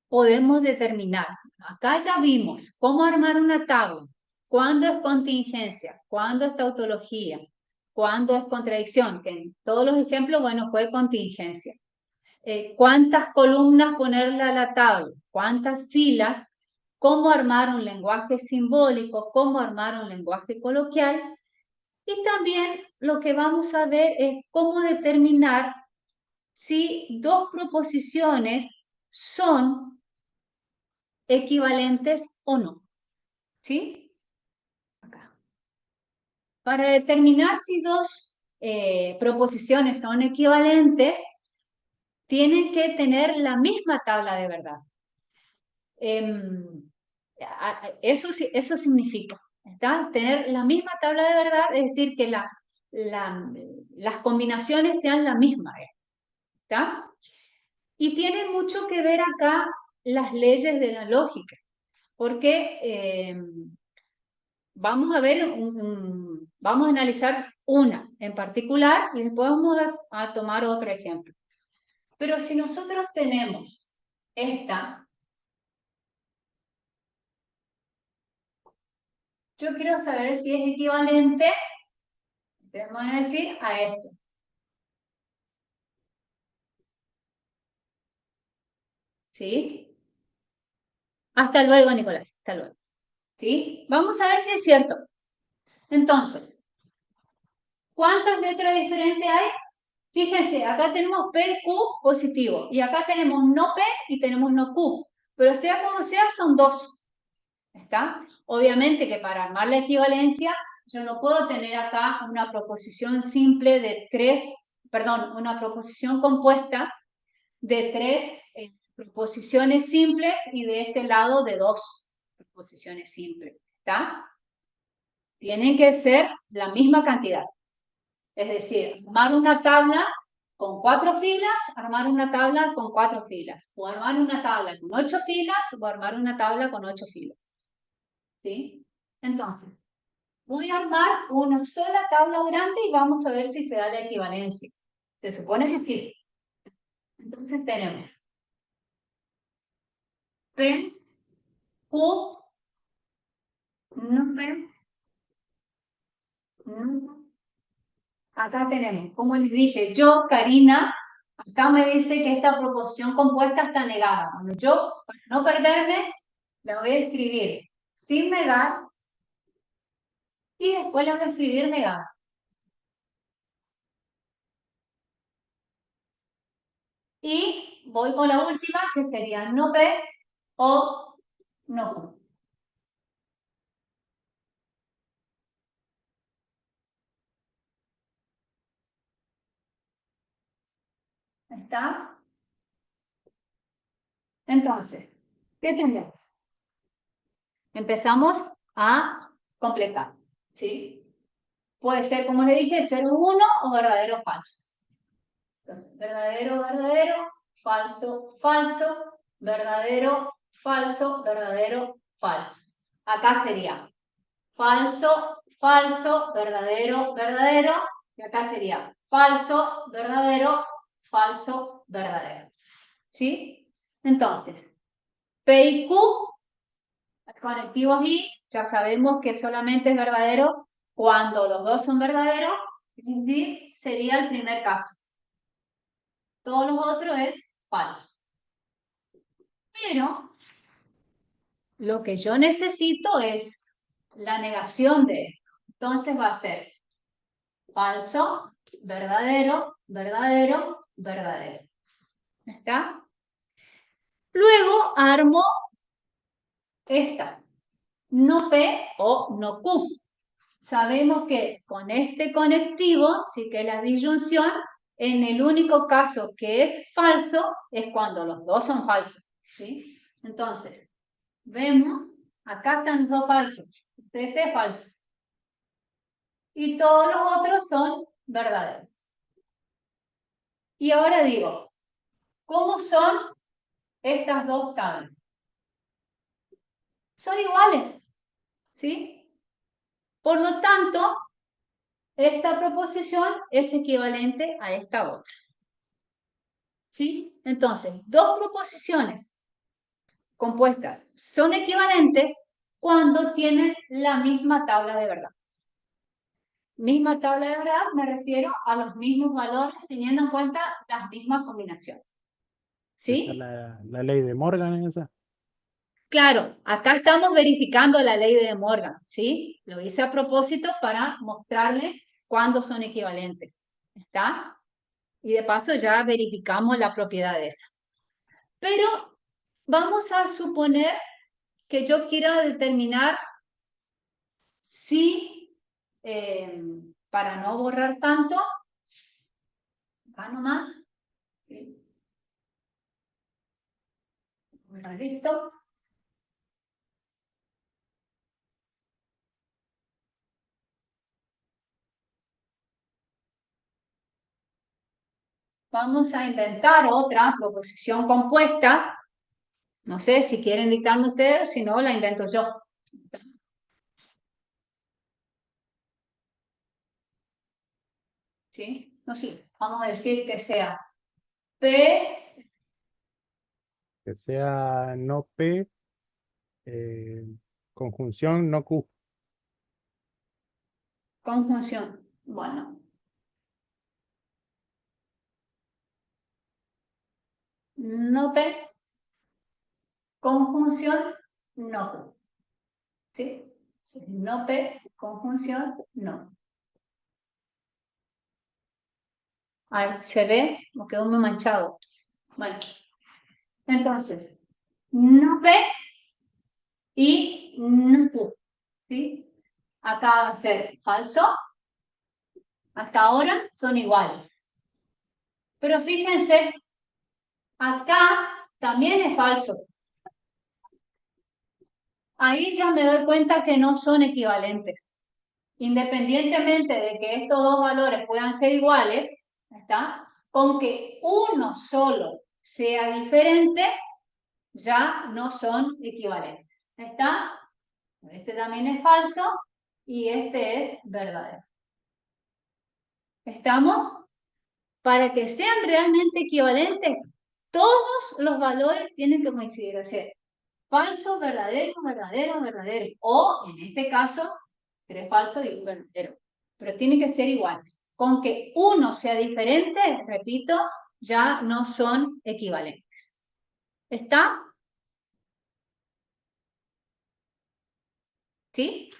Podemos determinar. Acá ya vimos cómo armar una tabla. ¿Cuándo es contingencia? ¿Cuándo es tautología? ¿Cuándo es contradicción? Que en todos los ejemplos, bueno, fue contingencia. ¿Cuántas columnas ponerle a la tabla? ¿Cuántas filas? ¿Cómo armar un lenguaje simbólico? ¿Cómo armar un lenguaje coloquial? Y también lo que vamos a ver es cómo determinar si dos proposiciones son equivalentes o no. ¿Sí? Acá. Para determinar si dos proposiciones son equivalentes, tienen que tener la misma tabla de verdad. Eso significa ¿Está? Tener la misma tabla de verdad, es decir, que las combinaciones sean la misma. ¿Está? Y tiene mucho que ver acá las leyes de la lógica, porque vamos a ver, vamos a analizar una en particular y después vamos a tomar otro ejemplo. Pero si nosotros tenemos esta, yo quiero saber si es equivalente, ustedes van a decir, a esto. ¿Sí? Hasta luego, Nicolás. Hasta luego. ¿Sí? Vamos a ver si es cierto. Entonces, ¿cuántas letras diferentes hay? Fíjense, acá tenemos P, Q positivo. Y acá tenemos no P y tenemos no Q. Pero sea como sea, son dos. ¿Está? Obviamente que para armar la equivalencia, yo no puedo tener acá una proposición simple de una proposición compuesta de tres proposiciones simples y de este lado de dos proposiciones simples. ¿Está? Tienen que ser la misma cantidad. Es decir, armar una tabla con 4 filas, armar una tabla con 4 filas. O armar una tabla con 8 filas, o armar una tabla con 8 filas. ¿Sí? Entonces, voy a armar una sola tabla grande y vamos a ver si se da la equivalencia. Se supone que sí. Entonces tenemos P, Q, no P, no. Acá tenemos, como les dije, yo, Karina, acá me dice que esta proposición compuesta está negada. Bueno, yo, para no perderme, la voy a escribir sin negar y después la voy a escribir negada. Y voy con la última, que sería no P o no Q. ¿Está? Entonces, ¿qué tenemos? Empezamos a completar, ¿sí? Puede ser, como le dije, 0, 1 o verdadero o falso. Entonces, verdadero, verdadero, falso, falso, verdadero, falso, verdadero, falso. Acá sería falso, falso, verdadero, verdadero. Y acá sería falso, verdadero, falso, verdadero. ¿Sí? Entonces, P y Q, conectivos y, ya sabemos que solamente es verdadero cuando los dos son verdaderos, es decir, sería el primer caso. Todo lo otro es falso. Pero lo que yo necesito es la negación de esto. Entonces va a ser falso, verdadero, verdadero, verdadero. ¿Está? Luego armo esta. No P o no Q. Sabemos que con este conectivo, sí que es la disyunción, en el único caso que es falso es cuando los dos son falsos. ¿Sí? Entonces, vemos, acá están los dos falsos. Este es falso. Y todos los otros son verdaderos. Y ahora digo, ¿cómo son estas dos tablas? Son iguales. ¿Sí? Por lo tanto, esta proposición es equivalente a esta otra. ¿Sí? Entonces, dos proposiciones compuestas son equivalentes cuando tienen la misma tabla de verdad. Misma tabla de verdad, me refiero a los mismos valores teniendo en cuenta las mismas combinaciones. ¿Sí? Esa es la ley de Morgan, esa. Claro, acá estamos verificando la ley de De Morgan, ¿sí? Lo hice a propósito para mostrarles cuándo son equivalentes. ¿Está? Y de paso ya verificamos la propiedad de esa. Pero vamos a suponer que yo quiera determinar si, para no borrar tanto, acá nomás, ¿sí? Borrar esto. vamos a inventar otra proposición compuesta. No sé si quieren dictarme ustedes, si no, la invento yo. ¿Sí? No sé, vamos a decir que sea P, Que sea no P, conjunción no Q. conjunción. Bueno. No P, conjunción no Q. ¿Sí? No P, conjunción no. Ahí se ve, me quedó muy manchado. Bueno, entonces, no P y no Q. ¿Sí? Acá va a ser falso. Hasta ahora son iguales. Pero fíjense, acá también es falso. Ahí ya me doy cuenta que no son equivalentes. Independientemente de que estos dos valores puedan ser iguales, ¿está? Con que uno solo sea diferente, ya no son equivalentes. ¿Está? Este también es falso y este es verdadero. ¿Estamos? Para que sean realmente equivalentes, todos los valores tienen que coincidir. O sea, falso, verdadero, verdadero, verdadero. O, en este caso, 3 falsos y un verdadero. Pero tienen que ser iguales. Con que uno sea diferente, repito, ya no son equivalentes. ¿Está? ¿Sí?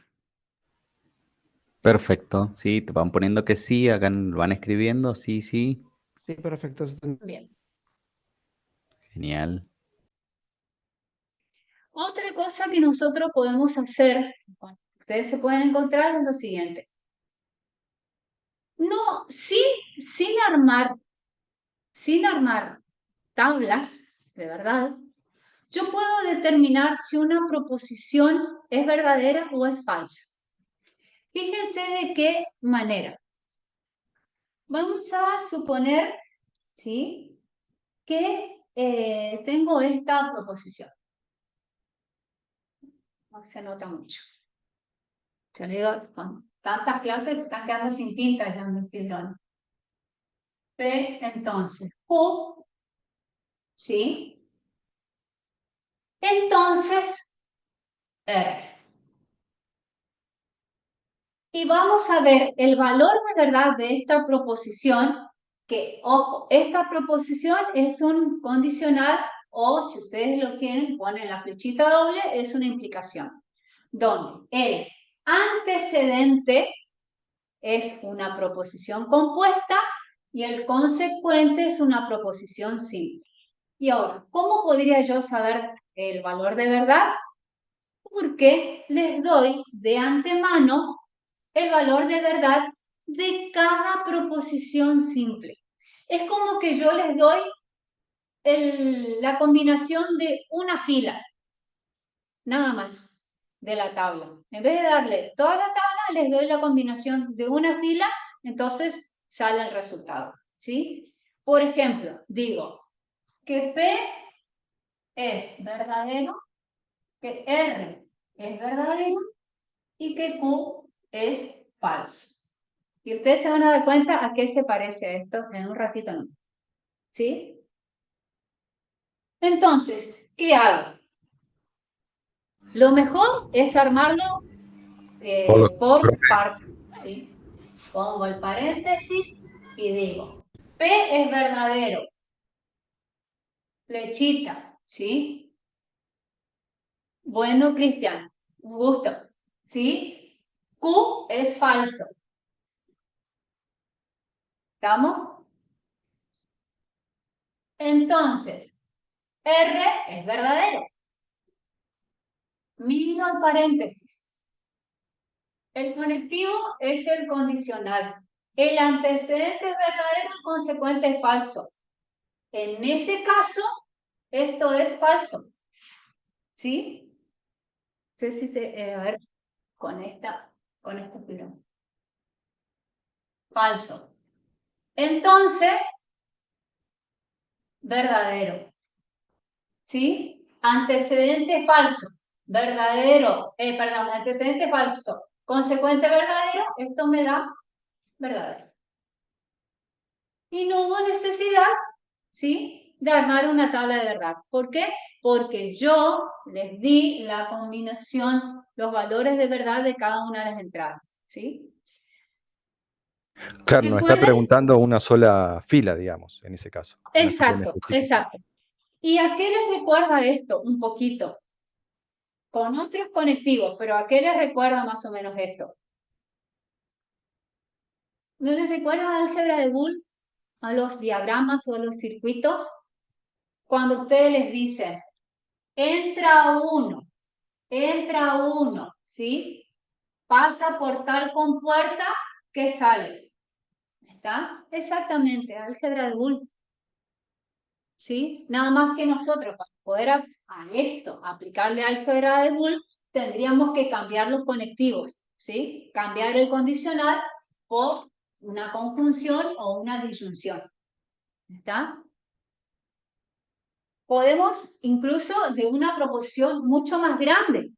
Perfecto. Sí, te van poniendo que sí, acá van escribiendo, sí, sí. Sí, perfecto. Bien. Genial. Otra cosa que nosotros podemos hacer, ustedes se pueden encontrar, es lo siguiente. No, sin armar tablas, de verdad, yo puedo determinar si una proposición es verdadera o es falsa. Fíjense de qué manera. Vamos a suponer, ¿sí?, que tengo esta proposición. No se nota mucho. Ya le digo, con tantas clases están quedando sin tinta ya en el pildón. P, entonces, Q, ¿sí? Entonces, R. Y vamos a ver el valor de verdad de esta proposición, que, ojo, esta proposición es un condicional o, si ustedes lo quieren, ponen la flechita doble, es una implicación, donde el antecedente es una proposición compuesta y el consecuente es una proposición simple. Y ahora, ¿cómo podría yo saber el valor de verdad? Porque les doy de antemano el valor de verdad de cada proposición simple. Es como que yo les doy la combinación de una fila, nada más, de la tabla. En vez de darle toda la tabla, les doy la combinación de una fila, entonces sale el resultado, ¿sí? Por ejemplo, digo que P es verdadero, que R es verdadero y que Q es falso. Y ustedes se van a dar cuenta a qué se parece esto en un ratito, ¿no? ¿Sí? Entonces, ¿qué hago? Lo mejor es armarlo por partes, ¿sí? Pongo el paréntesis y digo, P es verdadero, flechita, ¿sí? Bueno, Cristian, un gusto, ¿sí? Q es falso. ¿Estamos? Entonces, R es verdadero. Miro el paréntesis. El conectivo es el condicional. El antecedente es verdadero, el consecuente es falso. En ese caso, esto es falso. ¿Sí? Sí, sí, sí. A ver, con este pilón. Falso. Entonces, verdadero. ¿Sí? Antecedente falso, verdadero, perdón, antecedente falso, consecuente verdadero, esto me da verdadero. Y no hubo necesidad, ¿sí?, de armar una tabla de verdad. ¿Por qué? Porque yo les di la combinación, los valores de verdad de cada una de las entradas, ¿sí? Claro, nos está Recuerden, preguntando una sola fila, digamos, en ese caso. Una fila en exacto, específico. exacto. ¿Y a qué les recuerda esto? Un poquito. Con otros conectivos, pero ¿a qué les recuerda más o menos esto? ¿No les recuerda a álgebra de Boole? ¿A los diagramas o a los circuitos? Cuando ustedes les dicen, entra uno, ¿sí? Pasa por tal compuerta que sale. ¿Está? Exactamente, álgebra de Boole. ¿Sí? Nada más que nosotros, para poder a esto aplicarle álgebra de Boole, tendríamos que cambiar los conectivos, ¿sí? Cambiar el condicional por una conjunción o una disyunción. ¿Está? Podemos incluso de una proporción mucho más grande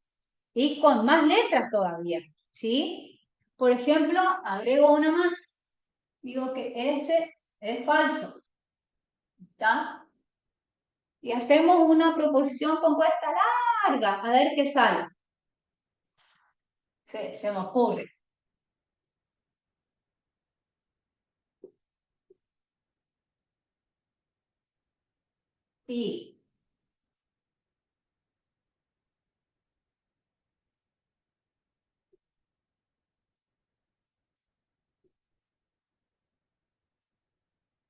y con más letras todavía, ¿sí? Por ejemplo, agrego una más. Digo que ese es falso. ¿Está? Y hacemos una proposición compuesta larga, a ver qué sale. Se me ocurre. Y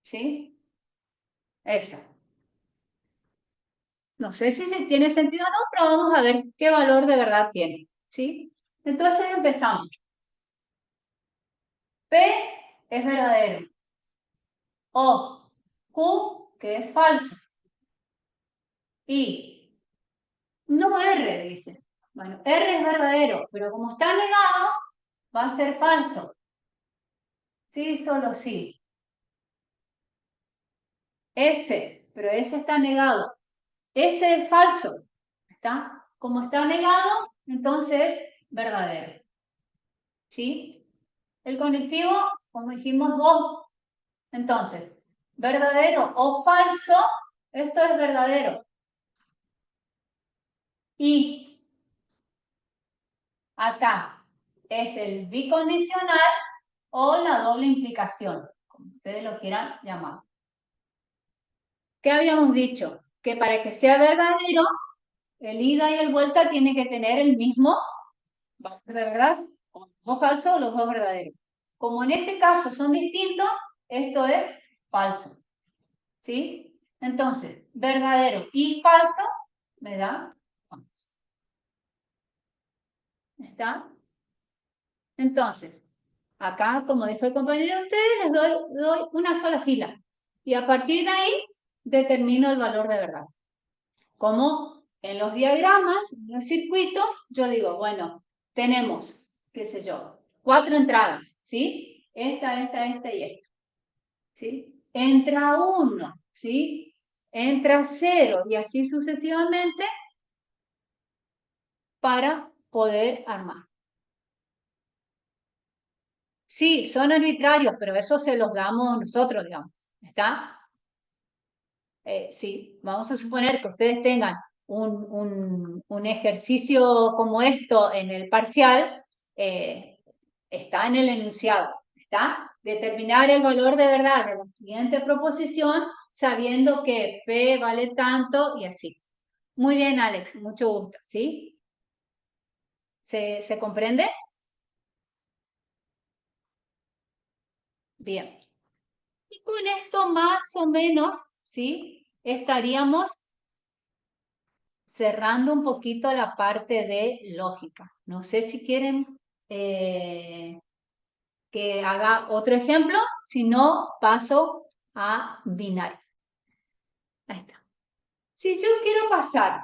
¿sí? Esa. No sé si tiene sentido o no, pero vamos a ver qué valor de verdad tiene, ¿sí? Entonces empezamos. P es verdadero. O, Q, que es falso. Y, no R, dice. Bueno, R es verdadero, pero como está negado, va a ser falso. Sí, solo sí. S, pero S está negado. S es falso. ¿Está? Como está negado, entonces verdadero. ¿Sí? El conectivo, como dijimos, dos. Entonces, verdadero o falso, esto es verdadero. Y acá es el bicondicional o la doble implicación, como ustedes lo quieran llamar. ¿Qué habíamos dicho? Que para que sea verdadero, el ida y el vuelta tiene que tener el mismo valor de verdad, o los dos falsos o los dos verdaderos. Como en este caso son distintos, esto es falso. ¿Sí? Entonces, verdadero y falso me da falso. ¿Está? Entonces, acá, como dijo el compañero de ustedes, les doy una sola fila. Y a partir de ahí, determino el valor de verdad. Como en los diagramas, en los circuitos, yo digo, bueno, tenemos, qué sé yo, 4 entradas, ¿sí? Esta y esta. ¿Sí? Entra 1, ¿sí? Entra 0 y así sucesivamente para poder armar. Sí, son arbitrarios, pero eso se los damos nosotros, digamos. ¿Está? Sí, vamos a suponer que ustedes tengan un ejercicio como esto en el parcial, está en el enunciado, ¿está? Determinar el valor de verdad de la siguiente proposición sabiendo que P vale tanto y así. Muy bien, Alex, mucho gusto, ¿sí? ¿Se comprende? Bien. Y con esto más o menos, ¿sí? Estaríamos cerrando un poquito la parte de lógica. No sé si quieren que haga otro ejemplo, si no, paso a binario. Ahí está. Si yo quiero pasar,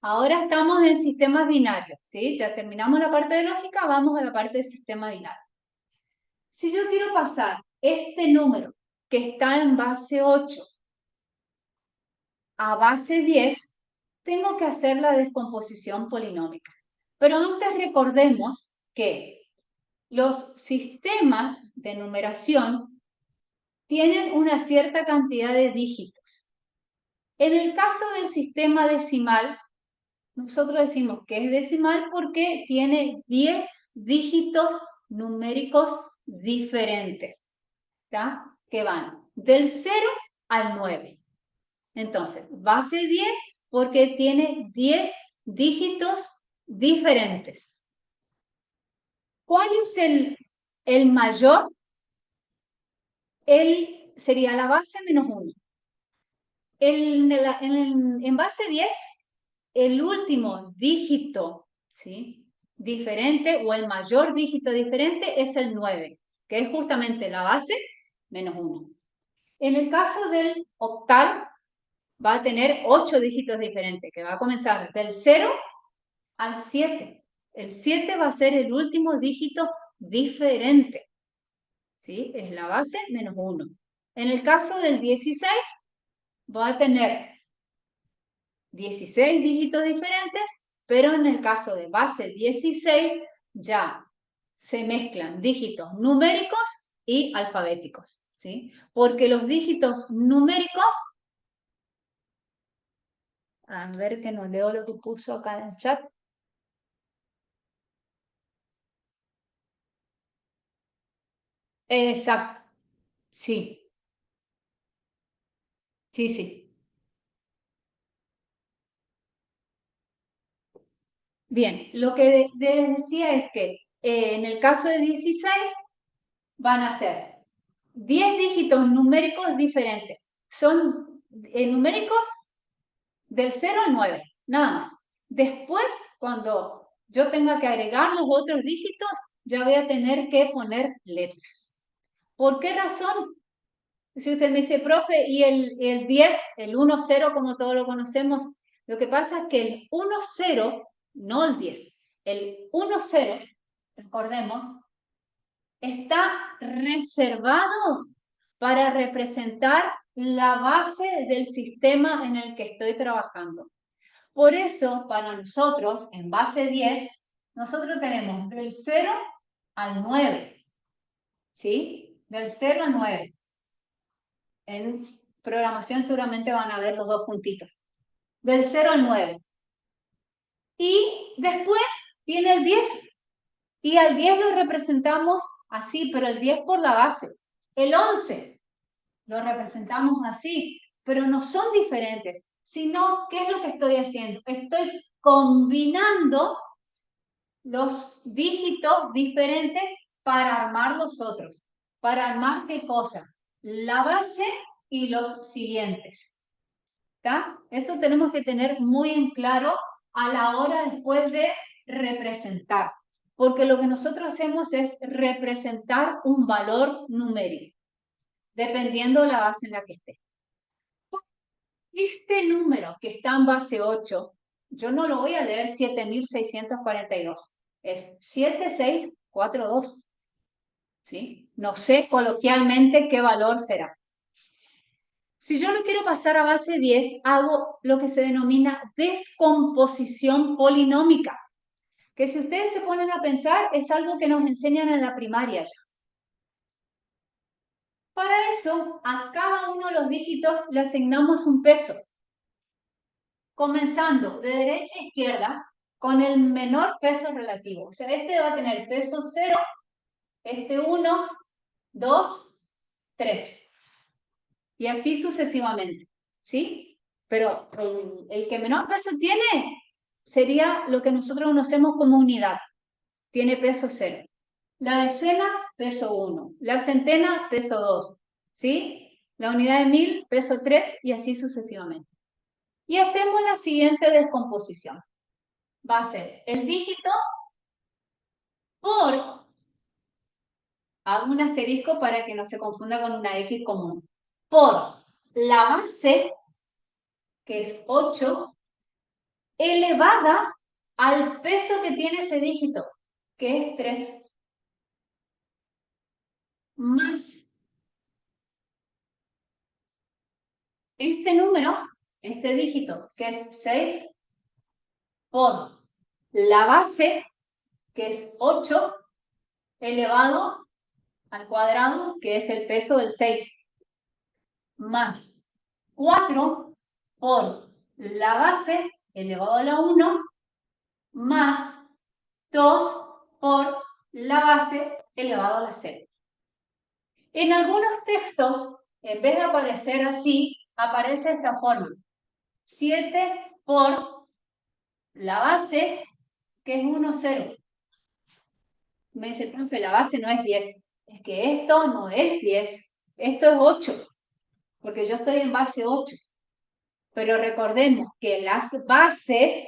ahora estamos en sistemas binarios, ¿sí? Ya terminamos la parte de lógica, vamos a la parte de sistema binario. Si yo quiero pasar este número que está en base 8 a base 10, tengo que hacer la descomposición polinómica. Pero antes recordemos que los sistemas de numeración tienen una cierta cantidad de dígitos. En el caso del sistema decimal, nosotros decimos que es decimal porque tiene 10 dígitos numéricos diferentes, ¿tá? Que van del 0 al 9. Entonces, base 10 porque tiene 10 dígitos diferentes. ¿Cuál es el mayor? Sería la base menos 1. En base 10, el último dígito, ¿sí?, diferente o el mayor dígito diferente es el 9, que es justamente la base menos 1. En el caso del octal, va a tener 8 dígitos diferentes, que va a comenzar del 0 al 7. El 7 va a ser el último dígito diferente, ¿sí? Es la base menos 1. En el caso del 16, va a tener 16 dígitos diferentes, pero en el caso de base 16 ya se mezclan dígitos numéricos y alfabéticos, ¿sí? Porque los dígitos numéricos, a ver que no leo lo que puso acá en el chat. Exacto, sí, sí, sí. Bien, lo que les decía es que en el caso de 16 van a ser 10 dígitos numéricos diferentes. Son numéricos del 0 al 9, nada más. Después, cuando yo tenga que agregar los otros dígitos, ya voy a tener que poner letras. ¿Por qué razón? Si usted me dice, profe, y el 10, el 1, 0, como todos lo conocemos, lo que pasa es que el 1, 0, no el 10, el 1, 0, recordemos, está reservado para representar la base del sistema en el que estoy trabajando. Por eso, para nosotros, en base 10, nosotros tenemos del 0 al 9, ¿sí? Del 0 al 9. En programación seguramente van a ver los dos puntitos. Del 0 al 9. Y después viene el 10. Y al 10 lo representamos así, pero el 10 por la base. El 11 lo representamos así, pero no son diferentes, sino, ¿qué es lo que estoy haciendo? Estoy combinando los dígitos diferentes para armar los otros. ¿Para armar qué cosa? La base y los siguientes. ¿Está? Eso tenemos que tener muy en claro a la hora después de representar. Porque lo que nosotros hacemos es representar un valor numérico, dependiendo de la base en la que esté. Este número que está en base 8, yo no lo voy a leer 7642. Es 7642. ¿Sí? No sé coloquialmente qué valor será. Si yo lo quiero pasar a base 10, hago lo que se denomina descomposición polinómica, que si ustedes se ponen a pensar, es algo que nos enseñan en la primaria ya. Para eso, a cada uno de los dígitos le asignamos un peso, comenzando de derecha a izquierda con el menor peso relativo. O sea, este va a tener peso 0, este 1, 2, 3. Y así sucesivamente, ¿sí? Pero el que menor peso tiene sería lo que nosotros conocemos como unidad. Tiene peso 0. La decena, peso 1. La centena, peso 2. ¿Sí? La unidad de 1000, peso 3 y así sucesivamente. Y hacemos la siguiente descomposición. Va a ser el dígito por, hago un asterisco para que no se confunda con una X común, por la base, que es 8, elevada al peso que tiene ese dígito, que es 3, más este número este dígito, que es 6, por la base, que es 8, elevado al cuadrado, que es el peso del 6, más 4 por la base, elevado a la 1, más 2 por la base, elevado a la 0. En algunos textos, en vez de aparecer así, aparece de esta forma. 7 por la base, que es 1, 0. Me dice, profe, la base no es 10. Es que esto no es 10. Esto es 8. Porque yo estoy en base 8. Pero recordemos que las bases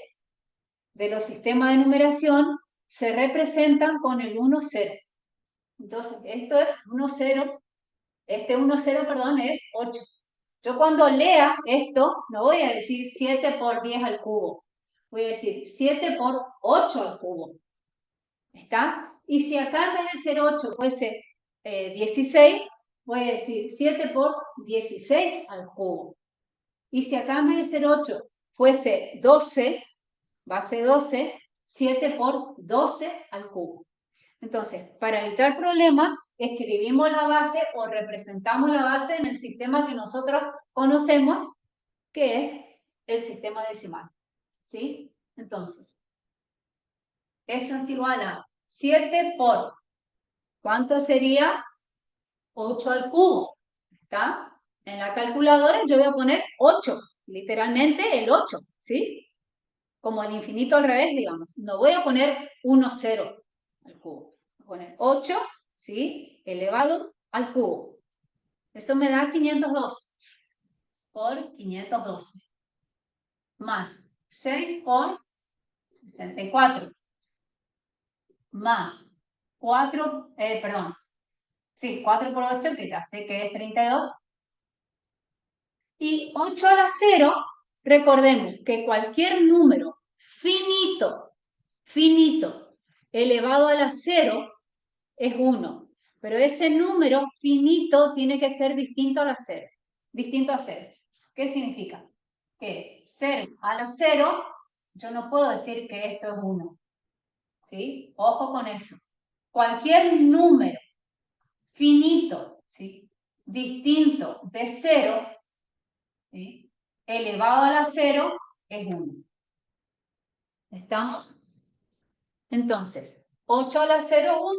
de los sistemas de numeración se representan con el 1, 0. Entonces, esto es 1, 0. Este 1, 0, perdón, es 8. Yo cuando lea esto, no voy a decir 7 por 10 al cubo. Voy a decir 7 por 8 al cubo. ¿Está? Y si acá en vez de ser 8 fuese 16, voy a decir 7 por 16 al cubo. Y si acá en vez de ser 8 fuese 12, base 12, 7 por 12 al cubo. Entonces, para evitar problemas, escribimos la base o representamos la base en el sistema que nosotros conocemos, que es el sistema decimal. ¿Sí? Entonces, esto es igual a 7 por, ¿cuánto sería? 8 al cubo. ¿Está? En la calculadora yo voy a poner 8, literalmente el 8, ¿sí? Como el infinito al revés, digamos. No voy a poner 1, 0 al cubo. Voy a poner 8, ¿sí? Elevado al cubo. Eso me da 502 por 512. Más 6 por 64. Más 4, perdón. Sí, 4 por 8, que ya sé que es 32. Y 8 a la 0, recordemos que cualquier número finito, elevado a la 0 es 1. Pero ese número finito tiene que ser distinto a la 0. Distinto a 0. ¿Qué significa? Que 0 a la 0, yo no puedo decir que esto es 1. ¿Sí? Ojo con eso. Cualquier número finito, ¿sí? Distinto de 0, ¿sí? Elevado a la 0 es 1. ¿Estamos? Entonces, 8 a la 0 es 1.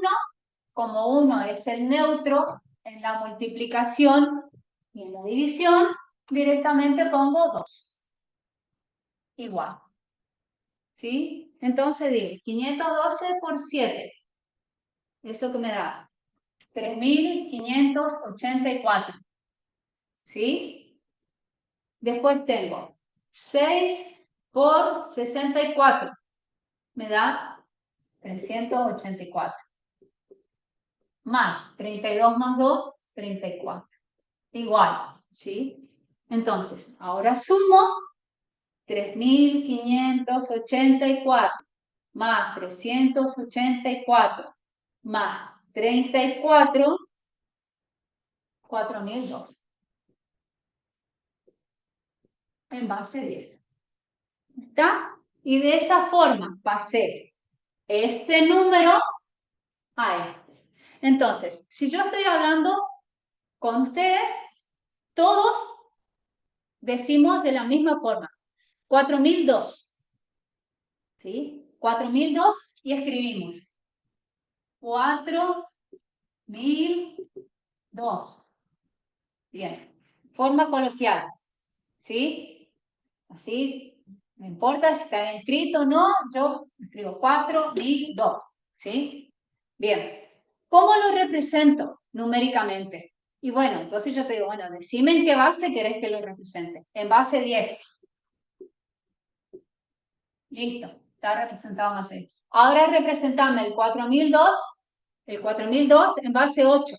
Como 1 es el neutro en la multiplicación y en la división, directamente pongo 2. Igual. ¿Sí? Entonces digo, 512 por 7. ¿Eso que me da? 3.584. ¿Sí? Después tengo 6 por 64. Me da 384. Más 32 más 2, 34. Igual, ¿sí? Entonces, ahora sumo 3.584 más 384 más 34, 4.002. En base 10. ¿Está? Y de esa forma pasé este número a este. Entonces, si yo estoy hablando con ustedes, todos decimos de la misma forma. 4.002. ¿Sí? 4.002 y escribimos 4.002. Bien. Forma coloquial. ¿Sí? Así, no importa si está bien escrito o no, yo escribo 4.002. ¿Sí? Bien. ¿Cómo lo represento numéricamente? Y bueno, entonces yo te digo, bueno, decime en qué base querés que lo represente. En base 10. Listo, está representado en base 10. Ahora representame el 4.002 en base 8.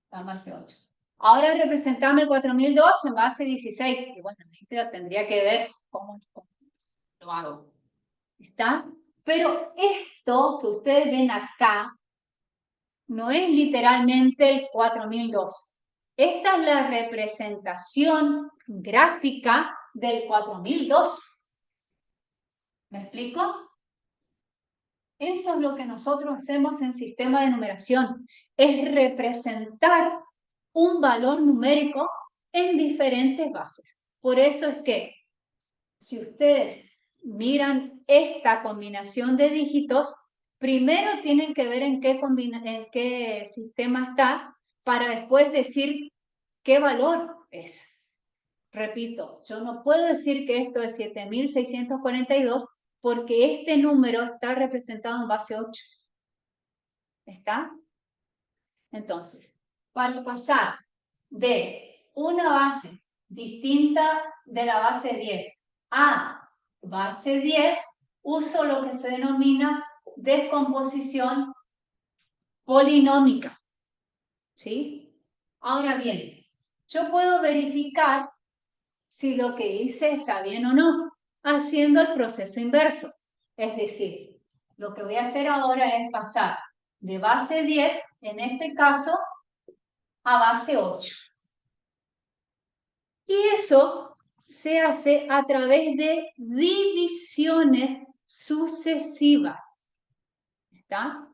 Está en base 8. Ahora representame el 4.002 en base 16. Y bueno, esto tendría que ver cómo lo hago. ¿Está? Pero esto que ustedes ven acá no es literalmente el 4.002. Esta es la representación gráfica del 4002. ¿Me explico? Eso es lo que nosotros hacemos en sistema de numeración. Es representar un valor numérico en diferentes bases. Por eso es que, si ustedes miran esta combinación de dígitos, primero tienen que ver en qué sistema está para después decir qué valor es. Repito, yo no puedo decir que esto es 7642 porque este número está representado en base 8. ¿Está? Entonces, para pasar de una base distinta de la base 10 a base 10, uso lo que se denomina descomposición polinómica. ¿Sí? Ahora bien, yo puedo verificar si lo que hice está bien o no, haciendo el proceso inverso. Es decir, lo que voy a hacer ahora es pasar de base 10, en este caso, a base 8. Y eso se hace a través de divisiones sucesivas. ¿Está?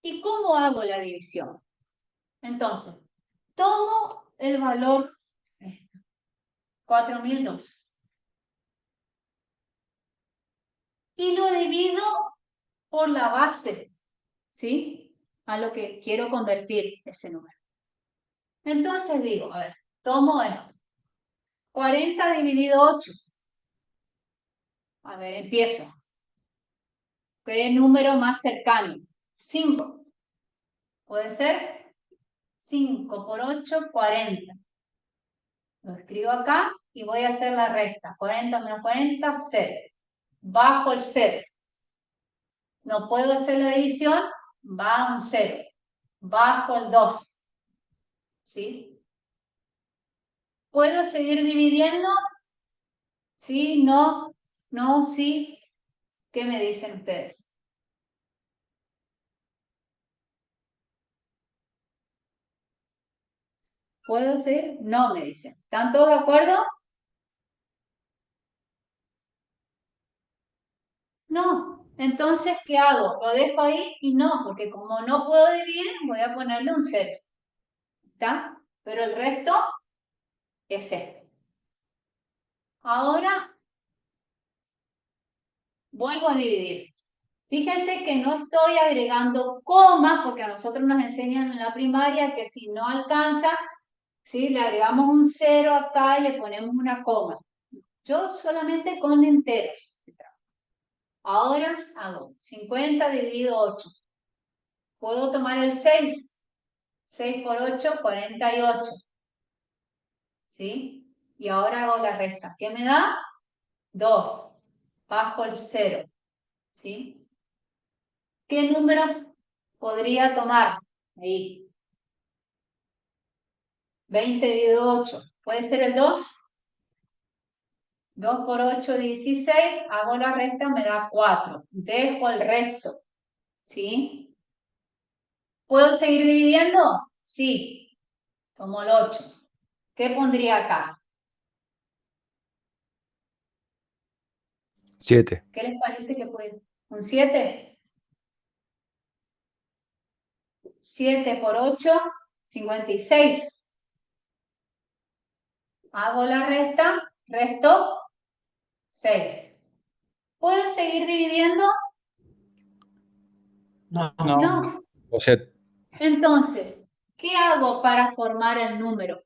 ¿Y cómo hago la división? Entonces, tomo el valor 4002 y lo divido por la base, ¿sí? A lo que quiero convertir ese número. Entonces digo, a ver, tomo esto. 40 dividido 8. A ver, empiezo. ¿Qué número más cercano? 5. ¿Puede ser? 5 por 8, 40. Lo escribo acá y voy a hacer la resta. 40 menos 40, 0. Bajo el 0. No puedo hacer la división, va a un 0. Bajo el 2. ¿Sí? ¿Puedo seguir dividiendo? ¿Sí? ¿No? ¿No? ¿Sí? ¿Qué me dicen ustedes? ¿Puedo seguir? No, me dicen. ¿Están todos de acuerdo? No. Entonces, ¿qué hago? ¿Lo dejo ahí? Y no, porque como no puedo dividir, voy a ponerle un 0. ¿Está? Pero el resto es este. Ahora vuelvo a dividir. Fíjense que no estoy agregando comas, porque a nosotros nos enseñan en la primaria que si no alcanza, ¿sí? Le agregamos un 0 acá y le ponemos una coma. Yo solamente con enteros. Ahora hago 50 dividido 8. Puedo tomar el 6. 6 por 8, 48. ¿Sí? Y ahora hago la resta. ¿Qué me da? 2. Bajo el 0. ¿Sí? ¿Qué número podría tomar? Ahí. 20 dividido 8. ¿Puede ser el 2? 2 por 8, 16. Hago la resta, me da 4. Dejo el resto. ¿Sí? ¿Puedo seguir dividiendo? Sí. Tomo el 8. ¿Qué pondría acá? 7. ¿Qué les parece que puede? ¿Un 7? 7 por 8, 56. Hago la resta, resto 6. ¿Puedo seguir dividiendo? No. No. O sea, Entonces, ¿qué hago para formar el número?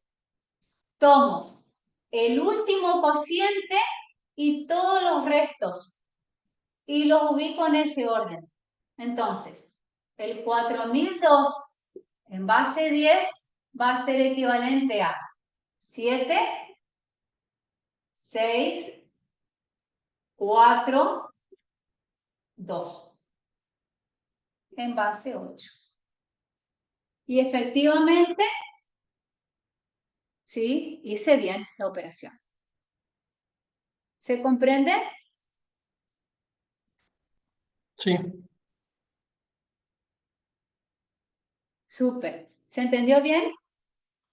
Tomo el último cociente y todos los restos y los ubico en ese orden. Entonces, el 4002 en base 10 va a ser equivalente a 7, 6, 4, 2 en base 8. Y efectivamente, sí, hice bien la operación. ¿Se comprende? Sí. Súper. ¿Se entendió bien?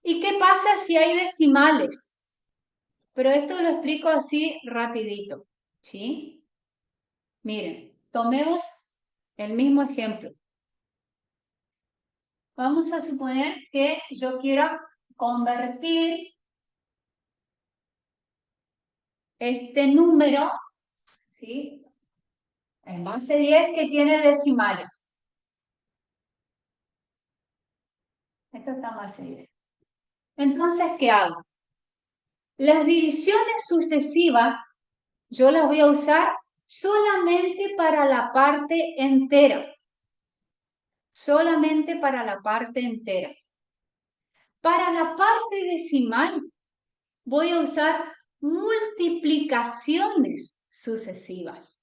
¿Y qué pasa si hay decimales? Pero esto lo explico así rapidito, ¿sí? Miren, tomemos el mismo ejemplo. Vamos a suponer que yo quiera convertir este número, ¿sí?, en base 10 que tiene decimales. Esto está en base 10. Entonces, ¿qué hago? Las divisiones sucesivas yo las voy a usar solamente para la parte entera. Solamente para la parte entera. Para la parte decimal voy a usar multiplicaciones sucesivas.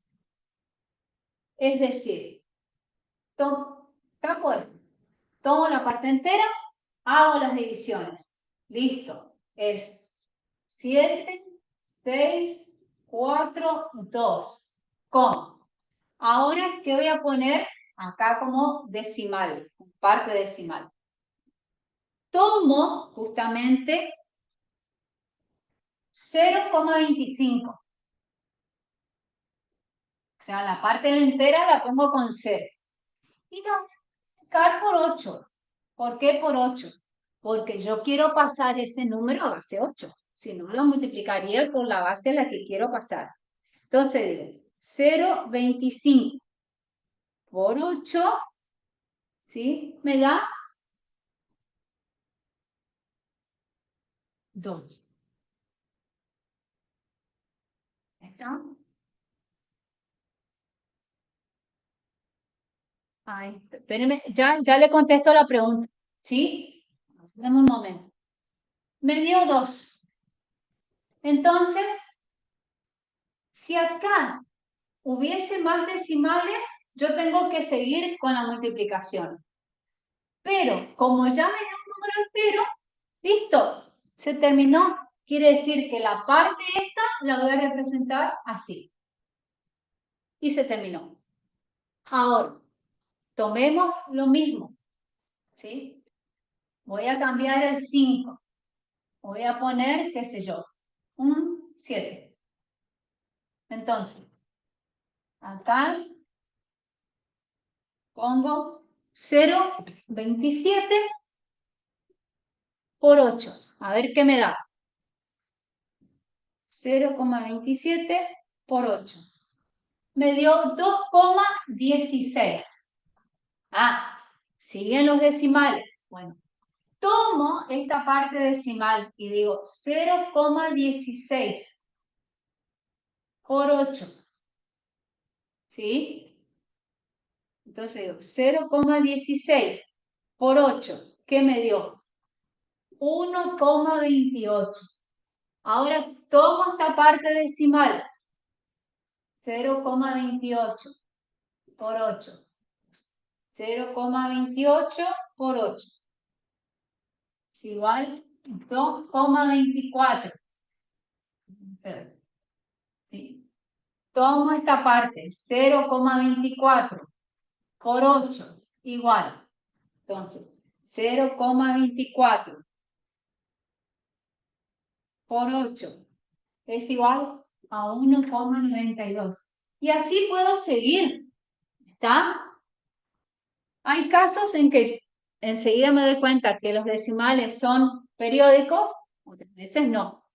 Es decir, tomo la parte entera, hago las divisiones. Listo. Es 7, 6, 4, 2. ¿Cómo? Ahora, ¿qué voy a poner acá como decimal? Parte decimal. Tomo justamente 0,25. O sea, la parte entera la pongo con 0. Y lo voy a multiplicar por 8. ¿Por qué por 8? Porque yo quiero pasar ese número a base 8. Si no, lo multiplicaría por la base a la que quiero pasar. Entonces digo, 0,25 por 8, ¿sí? Me da 2. ¿Está? Ay, espérenme, ya le contesto la pregunta, ¿sí? Dame un momento. Me dio 2. Entonces, si acá hubiese más decimales, yo tengo que seguir con la multiplicación. Pero, como ya me dio un número entero, listo, se terminó. Quiere decir que la parte esta la voy a representar así. Y se terminó. Ahora, tomemos lo mismo, ¿sí? Voy a cambiar el 5. Voy a poner, qué sé yo, un 7. Entonces, acá pongo 0,27 por 8. A ver qué me da. 0,27 por 8. Me dio 2,16. Ah, siguen los decimales. Bueno, tomo esta parte decimal y digo 0,16 por 8. ¿Sí? Entonces digo 0,16 por 8. ¿Qué me dio? 1,28. Ahora tomo esta parte decimal. 0,28 por 8. 0,28 por 8. Es igual 2,24. ¿Sí? Tomo esta parte, 0,24 por 8, igual. Entonces, 0,24 por 8 es igual a 1,92. Y así puedo seguir. ¿Está? Hay casos en que enseguida me doy cuenta que los decimales son periódicos, otras veces no.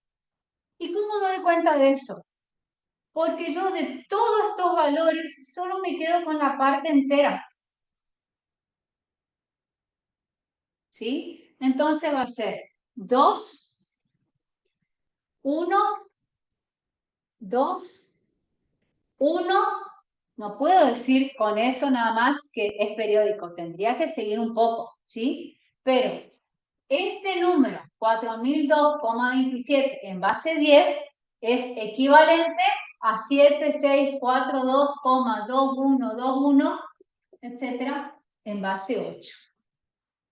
¿Y cómo me doy cuenta de eso? Porque yo de todos estos valores solo me quedo con la parte entera. ¿Sí? Entonces va a ser 2, 1, 2, 1. No puedo decir con eso nada más que es periódico. Tendría que seguir un poco, ¿sí? Pero este número, 4002,27 en base 10, es equivalente a 7642,2121, etcétera, en base 8.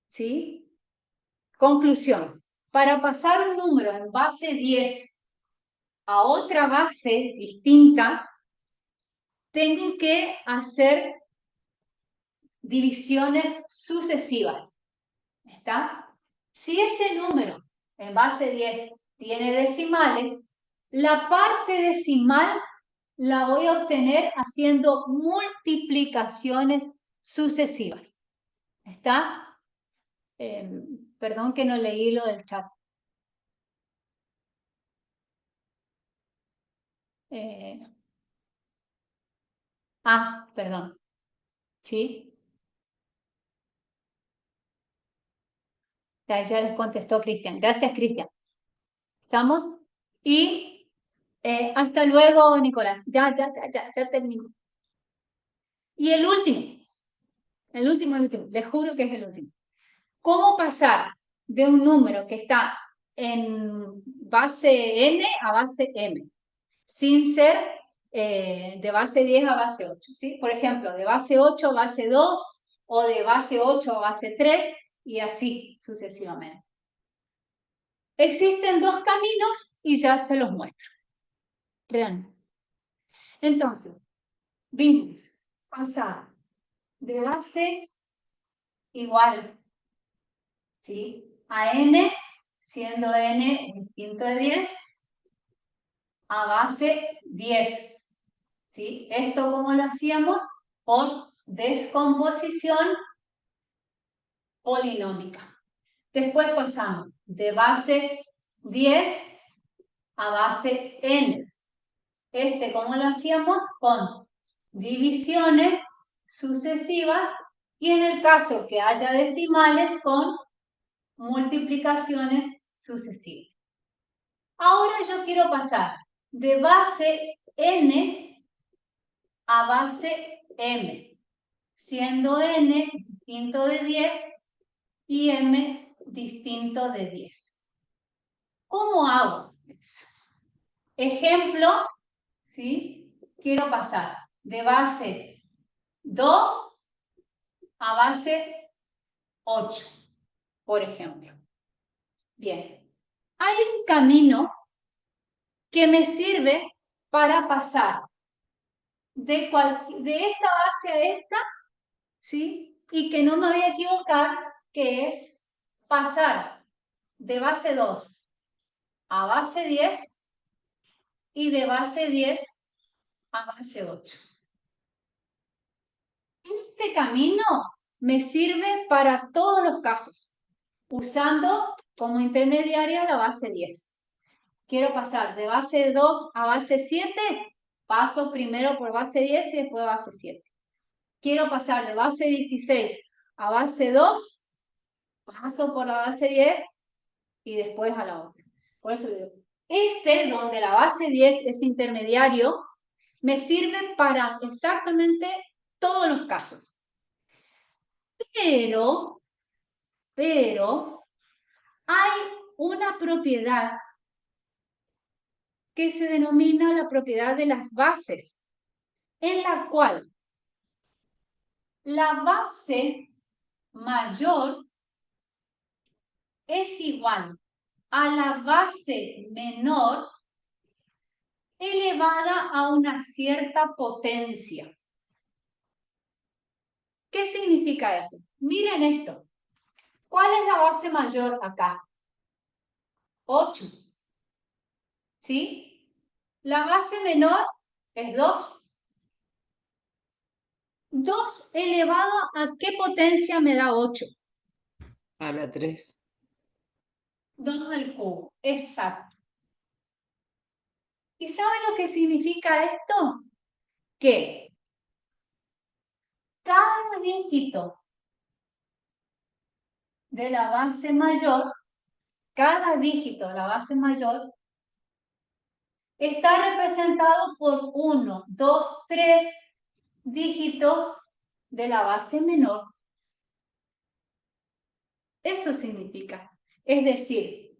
¿Sí? Conclusión. Para pasar un número en base 10 a otra base distinta, tengo que hacer divisiones sucesivas. ¿Está? Si ese número en base 10 tiene decimales, la parte decimal la voy a obtener haciendo multiplicaciones sucesivas. ¿Está? Perdón que no leí lo del chat. Perdón. ¿Sí? Ya les contestó Cristian. Gracias, Cristian. ¿Estamos? Y hasta luego, Nicolás. Ya termino. Y el último. El último. Les juro que es el último. ¿Cómo pasar de un número que está en base n a base m? Sin ser de base 10 a base 8, ¿sí? Por ejemplo, de base 8 a base 2 o de base 8 a base 3 y así sucesivamente. Existen dos caminos y ya se los muestro. Realmente. Entonces, vimos pasar de base igual, ¿sí? A n, siendo n distinto de 10, a base 10. ¿Sí? Esto como lo hacíamos por descomposición polinómica. Después pasamos de base 10 a base n. ¿Cómo lo hacíamos? Con divisiones sucesivas y en el caso que haya decimales con multiplicaciones sucesivas. Ahora yo quiero pasar de base n a base m, siendo n distinto de 10 y m distinto de 10. ¿Cómo hago eso? Ejemplo, ¿sí? Quiero pasar de base 2 a base 8, por ejemplo. Bien, hay un camino que me sirve para pasar de esta base a esta, ¿sí? Y que no me voy a equivocar, que es pasar de base 2 a base 10 y de base 10 a base 8. Este camino me sirve para todos los casos, usando como intermediaria la base 10. Quiero pasar de base 2 a base 7, paso primero por base 10 y después base 7. Quiero pasar de base 16 a base 2, paso por la base 10 y después a la otra. Por eso digo, donde la base 10 es intermediario, me sirve para exactamente todos los casos. Pero hay una propiedad que se denomina la propiedad de las bases, en la cual la base mayor es igual a la base menor elevada a una cierta potencia. ¿Qué significa eso? Miren esto. ¿Cuál es la base mayor acá? 8. ¿Sí? La base menor es 2. 2 elevado a qué potencia me da 8? A la 3. 2 al cubo. Exacto. ¿Y saben lo que significa esto? Que cada dígito de la base mayor, cada dígito de la base mayor está representado por 1, 2, 3 dígitos de la base menor. Eso significa. Es decir,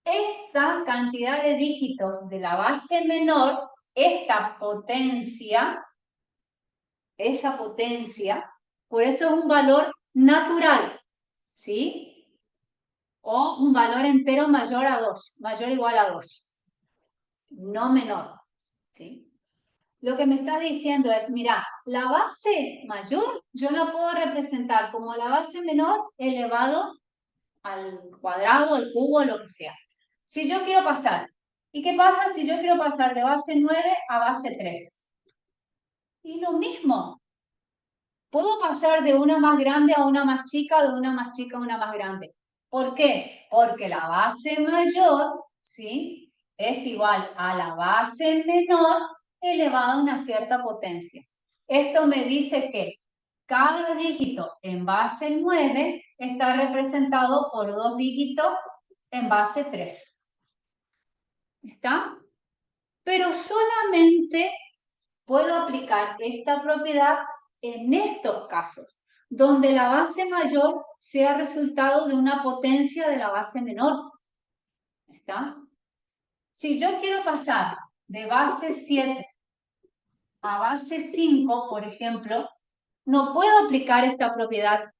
esta cantidad de dígitos de la base menor, esta potencia, esa potencia, por eso es un valor natural, ¿sí? O un valor entero mayor a 2, mayor o igual a 2, no menor, ¿sí? Lo que me está diciendo es, mira, la base mayor yo la puedo representar como la base menor elevado al cuadrado, al cubo, lo que sea. Si yo quiero pasar, ¿y qué pasa si yo quiero pasar de base 9 a base 3? Y lo mismo. Puedo pasar de una más grande a una más chica, de una más chica a una más grande. ¿Por qué? Porque la base mayor, ¿sí?, es igual a la base menor elevada a una cierta potencia. Esto me dice que cada dígito en base 9 está representado por 2 dígitos en base 3. ¿Está? Pero solamente puedo aplicar esta propiedad en estos casos, donde la base mayor sea resultado de una potencia de la base menor. ¿Está? Si yo quiero pasar de base 7 a base 5, por ejemplo, no puedo aplicar esta propiedad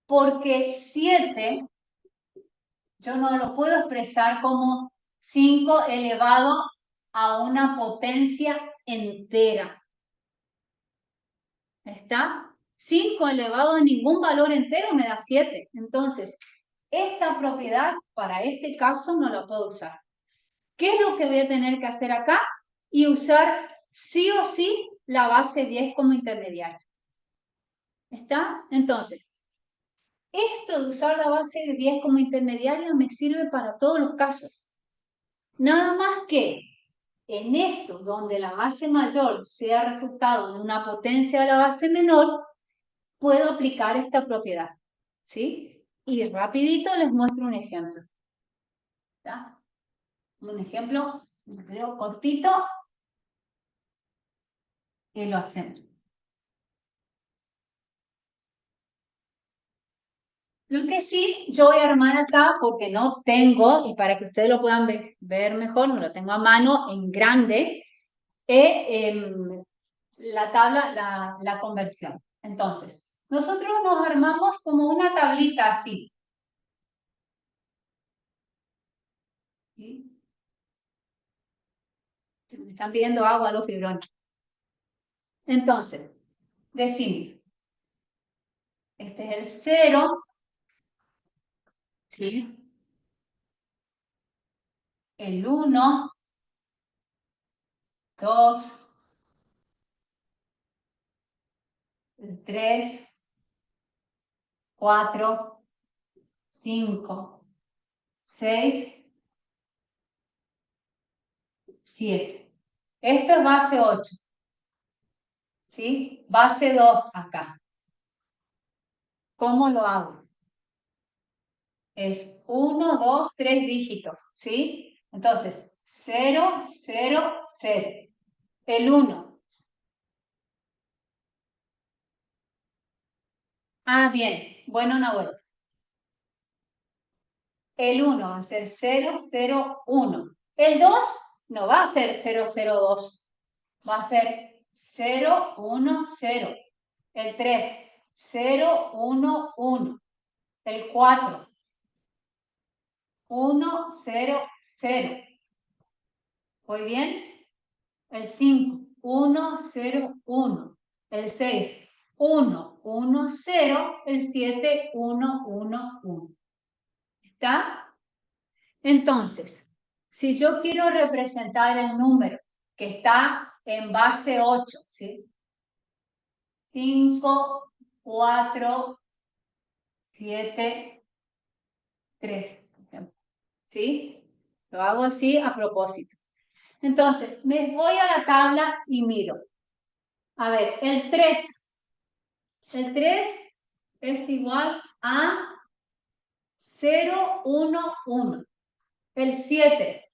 porque 7 yo no lo puedo expresar como 5 elevado a una potencia entera. ¿Está? 5 elevado a ningún valor entero me da 7. Entonces, esta propiedad para este caso no la puedo usar. ¿Qué es lo que voy a tener que hacer acá? Y usar sí o sí la base 10 como intermediaria. ¿Está? Entonces, esto de usar la base 10 como intermediaria me sirve para todos los casos. Nada más que en esto, donde la base mayor sea resultado de una potencia de la base menor, puedo aplicar esta propiedad, ¿sí? Y rapidito les muestro un ejemplo. ¿Está? Un ejemplo, creo, cortito, y lo hacemos. Lo que sí, yo voy a armar acá, porque no tengo, y para que ustedes lo puedan ver mejor, no lo tengo a mano en grande, la tabla, la conversión. Entonces, nosotros nos armamos como una tablita así. ¿Sí? Me están pidiendo agua los fibrones. Entonces, decimos, este es el 0, ¿sí? El 1, 2, el 3, 4, 5, 6, 7. Esto es base 8. ¿Sí? Base 2 acá. ¿Cómo lo hago? Es 1, 2, 3 dígitos. ¿Sí? Entonces, 0, 0, 0. El 1. Ah, bien. Bueno, Nahuel. El 1 va a ser 0, 0, 1. El 2 no va a ser 0, 0, 2. Va a ser 0, 1, 0. El 3, 0, 1, 1. El 4, 1, 0, 0. ¿Muy bien? El 5, 1, 0, 1. El 6, 1, 1, 0. El 7, 1, 1, 1. ¿Está? Entonces, si yo quiero representar el número que está en base 8, ¿sí? 5, 4, 7, 3, por ejemplo. ¿Sí? Lo hago así a propósito. Entonces, me voy a la tabla y miro. A ver, el 3. El 3 es igual a 0, 1, 1. El 7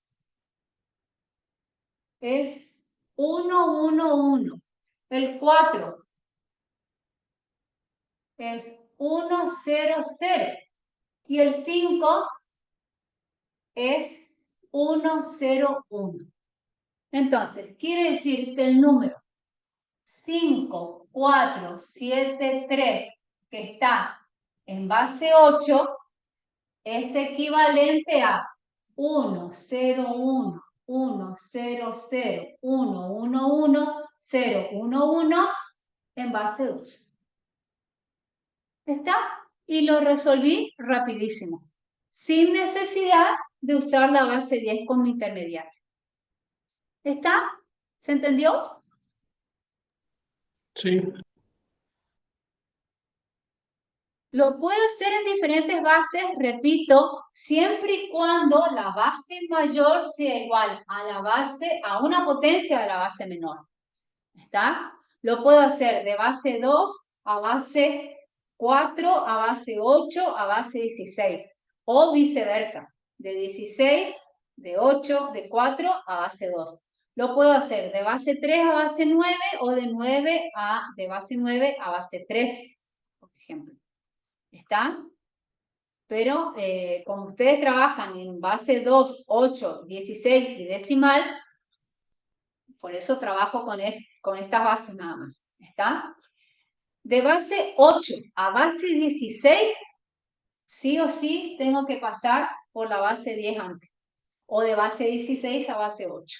es 1, 1, 1. El 4 es 1, 0, 0. Y el 5 es 1, 0, 1. Entonces, quiere decir que el número 5, 4, 7, 3, que está en base 8, es equivalente a 1, 0, 1, 1, 0, 0, 1, 1, 1, 0, 1, 1 en base 2. ¿Está? y lo resolví rapidísimo, sin necesidad de usar la base 10 como intermediario. ¿Está? ¿Se entendió? Sí. Lo puedo hacer en diferentes bases, repito, siempre y cuando la base mayor sea igual a una potencia de la base menor. ¿Está? Lo puedo hacer de base 2 a base 4, a base 8, a base 16. O viceversa, de 16, de 8, de 4 a base 2. Lo puedo hacer de base 3 a base 9 o de base 9 a base 3, por ejemplo. ¿Está? Pero como ustedes trabajan en base 2, 8, 16 y decimal, por eso trabajo con estas bases nada más. ¿Está? De base 8 a base 16, sí o sí tengo que pasar por la base 10 antes. O de base 16 a base 8.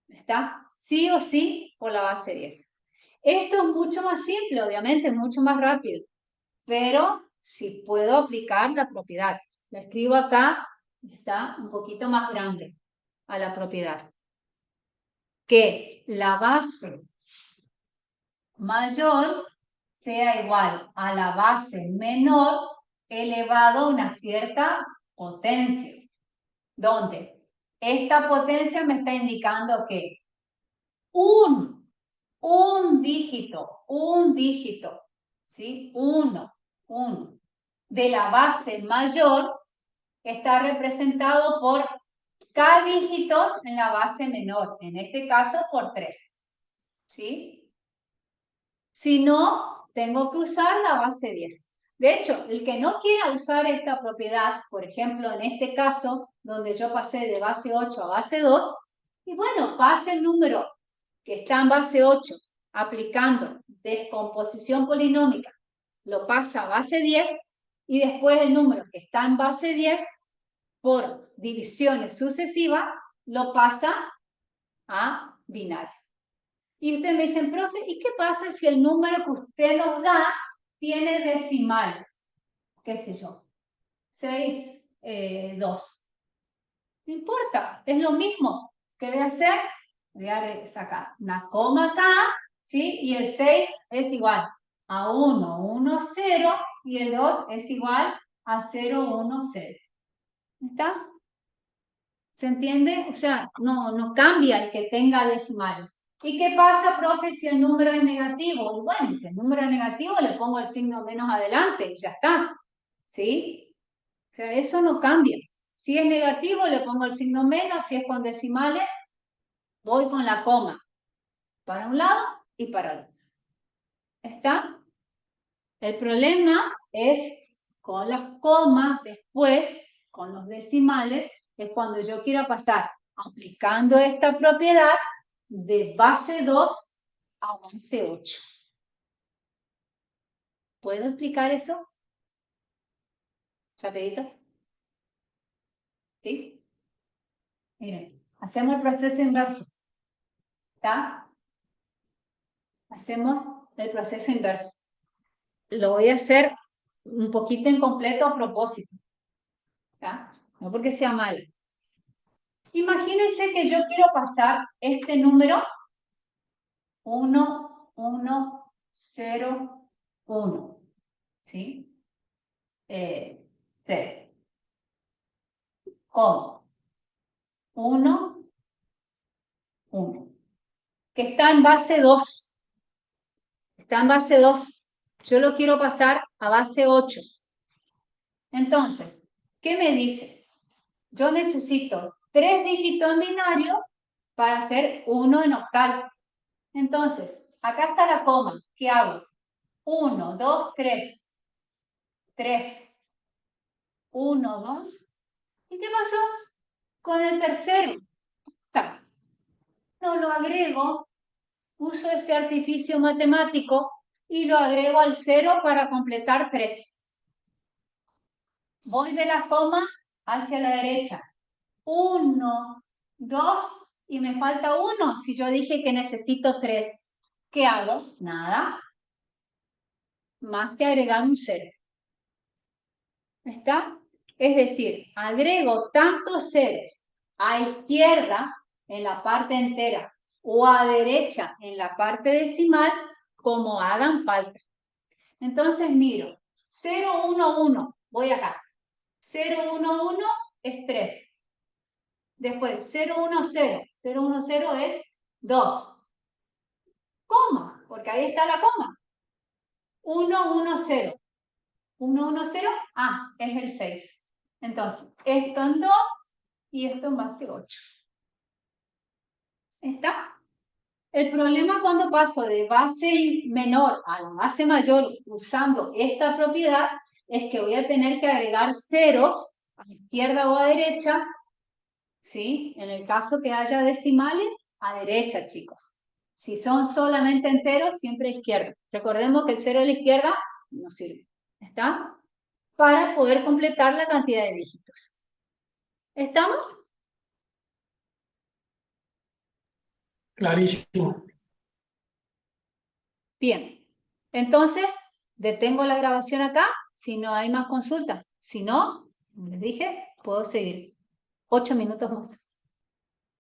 ¿Está? Sí o sí por la base 10. Esto es mucho más simple, obviamente, mucho más rápido. Pero sí puedo aplicar la propiedad. La escribo acá, está un poquito más grande a la propiedad. Que la base mayor sea igual a la base menor elevado a una cierta potencia. Donde esta potencia me está indicando que un dígito, ¿sí? Uno de la base mayor está representado por K dígitos en la base menor, en este caso por 3, ¿sí? Si no, tengo que usar la base 10. De hecho, el que no quiera usar esta propiedad, por ejemplo, en este caso, donde yo pasé de base 8 a base 2, y bueno, pase el número que está en base 8, aplicando descomposición polinómica, lo pasa a base 10, y después el número que está en base 10, por divisiones sucesivas, lo pasa a binario. Y ustedes me dicen, profe, ¿y qué pasa si el número que usted nos da tiene decimales? ¿Qué sé yo? 6, 2. No importa, es lo mismo. ¿Qué voy a hacer? Voy a sacar una coma acá, ¿sí? Y el 6 es igual a 1, 1, 0, y el 2 es igual a 0, 1, 0. ¿Está? ¿Se entiende? O sea, no cambia el que tenga decimales. ¿Y qué pasa, profe, si el número es negativo? Y bueno, si el número es negativo, le pongo el signo menos adelante y ya está. ¿Sí? O sea, eso no cambia. Si es negativo, le pongo el signo menos. Si es con decimales, voy con la coma. Para un lado y para el otro. ¿Está? El problema es con las comas después, con los decimales, es cuando yo quiero pasar aplicando esta propiedad de base 2 a base 8. ¿Puedo explicar eso? ¿Rapidito? ¿Sí? Miren, hacemos el proceso inverso. ¿Está? Hacemos el proceso inverso. Lo voy a hacer un poquito incompleto a propósito. ¿Está? No porque sea malo. Imagínense que yo quiero pasar este número 1, 1, 0, 1. ¿Sí? 0. ¿Cómo? 1, 1. Que está en base 2. Está en base 2. Yo lo quiero pasar a base 8. Entonces, ¿qué me dice? Yo necesito 3 dígitos en binario para hacer 1 en octal. Entonces, acá está la coma. ¿Qué hago? 1, 2, 3. 3. 1, 2. ¿Y qué pasó con el tercero? No lo agrego, uso ese artificio matemático y lo agrego al 0 para completar 3. Voy de la coma hacia la derecha. 1, 2 y me falta 1. Si yo dije que necesito 3, ¿qué hago? Nada. Más que agregar un 0. ¿Está? Es decir, agrego tantos ceros a izquierda en la parte entera o a derecha en la parte decimal como hagan falta. Entonces miro, 0, 1, 1, voy acá. 0, 1, 1 es 3. Después 0, 1, 0. 0, 1, 0 es 2. Coma, porque ahí está la coma. 1, 1, 0. 1, 1, 0, es el 6. Entonces, esto en 2 y esto en base 8. ¿Está? El problema cuando paso de base menor a la base mayor usando esta propiedad es que voy a tener que agregar ceros a izquierda o a derecha, ¿sí? En el caso que haya decimales, a derecha, chicos. Si son solamente enteros, siempre a izquierda. Recordemos que el cero a la izquierda no sirve. ¿Está? Para poder completar la cantidad de dígitos. ¿Estamos? Clarísimo. Bien. Entonces, detengo la grabación acá si no hay más consultas. Si no, les dije, puedo seguir 8 minutos más.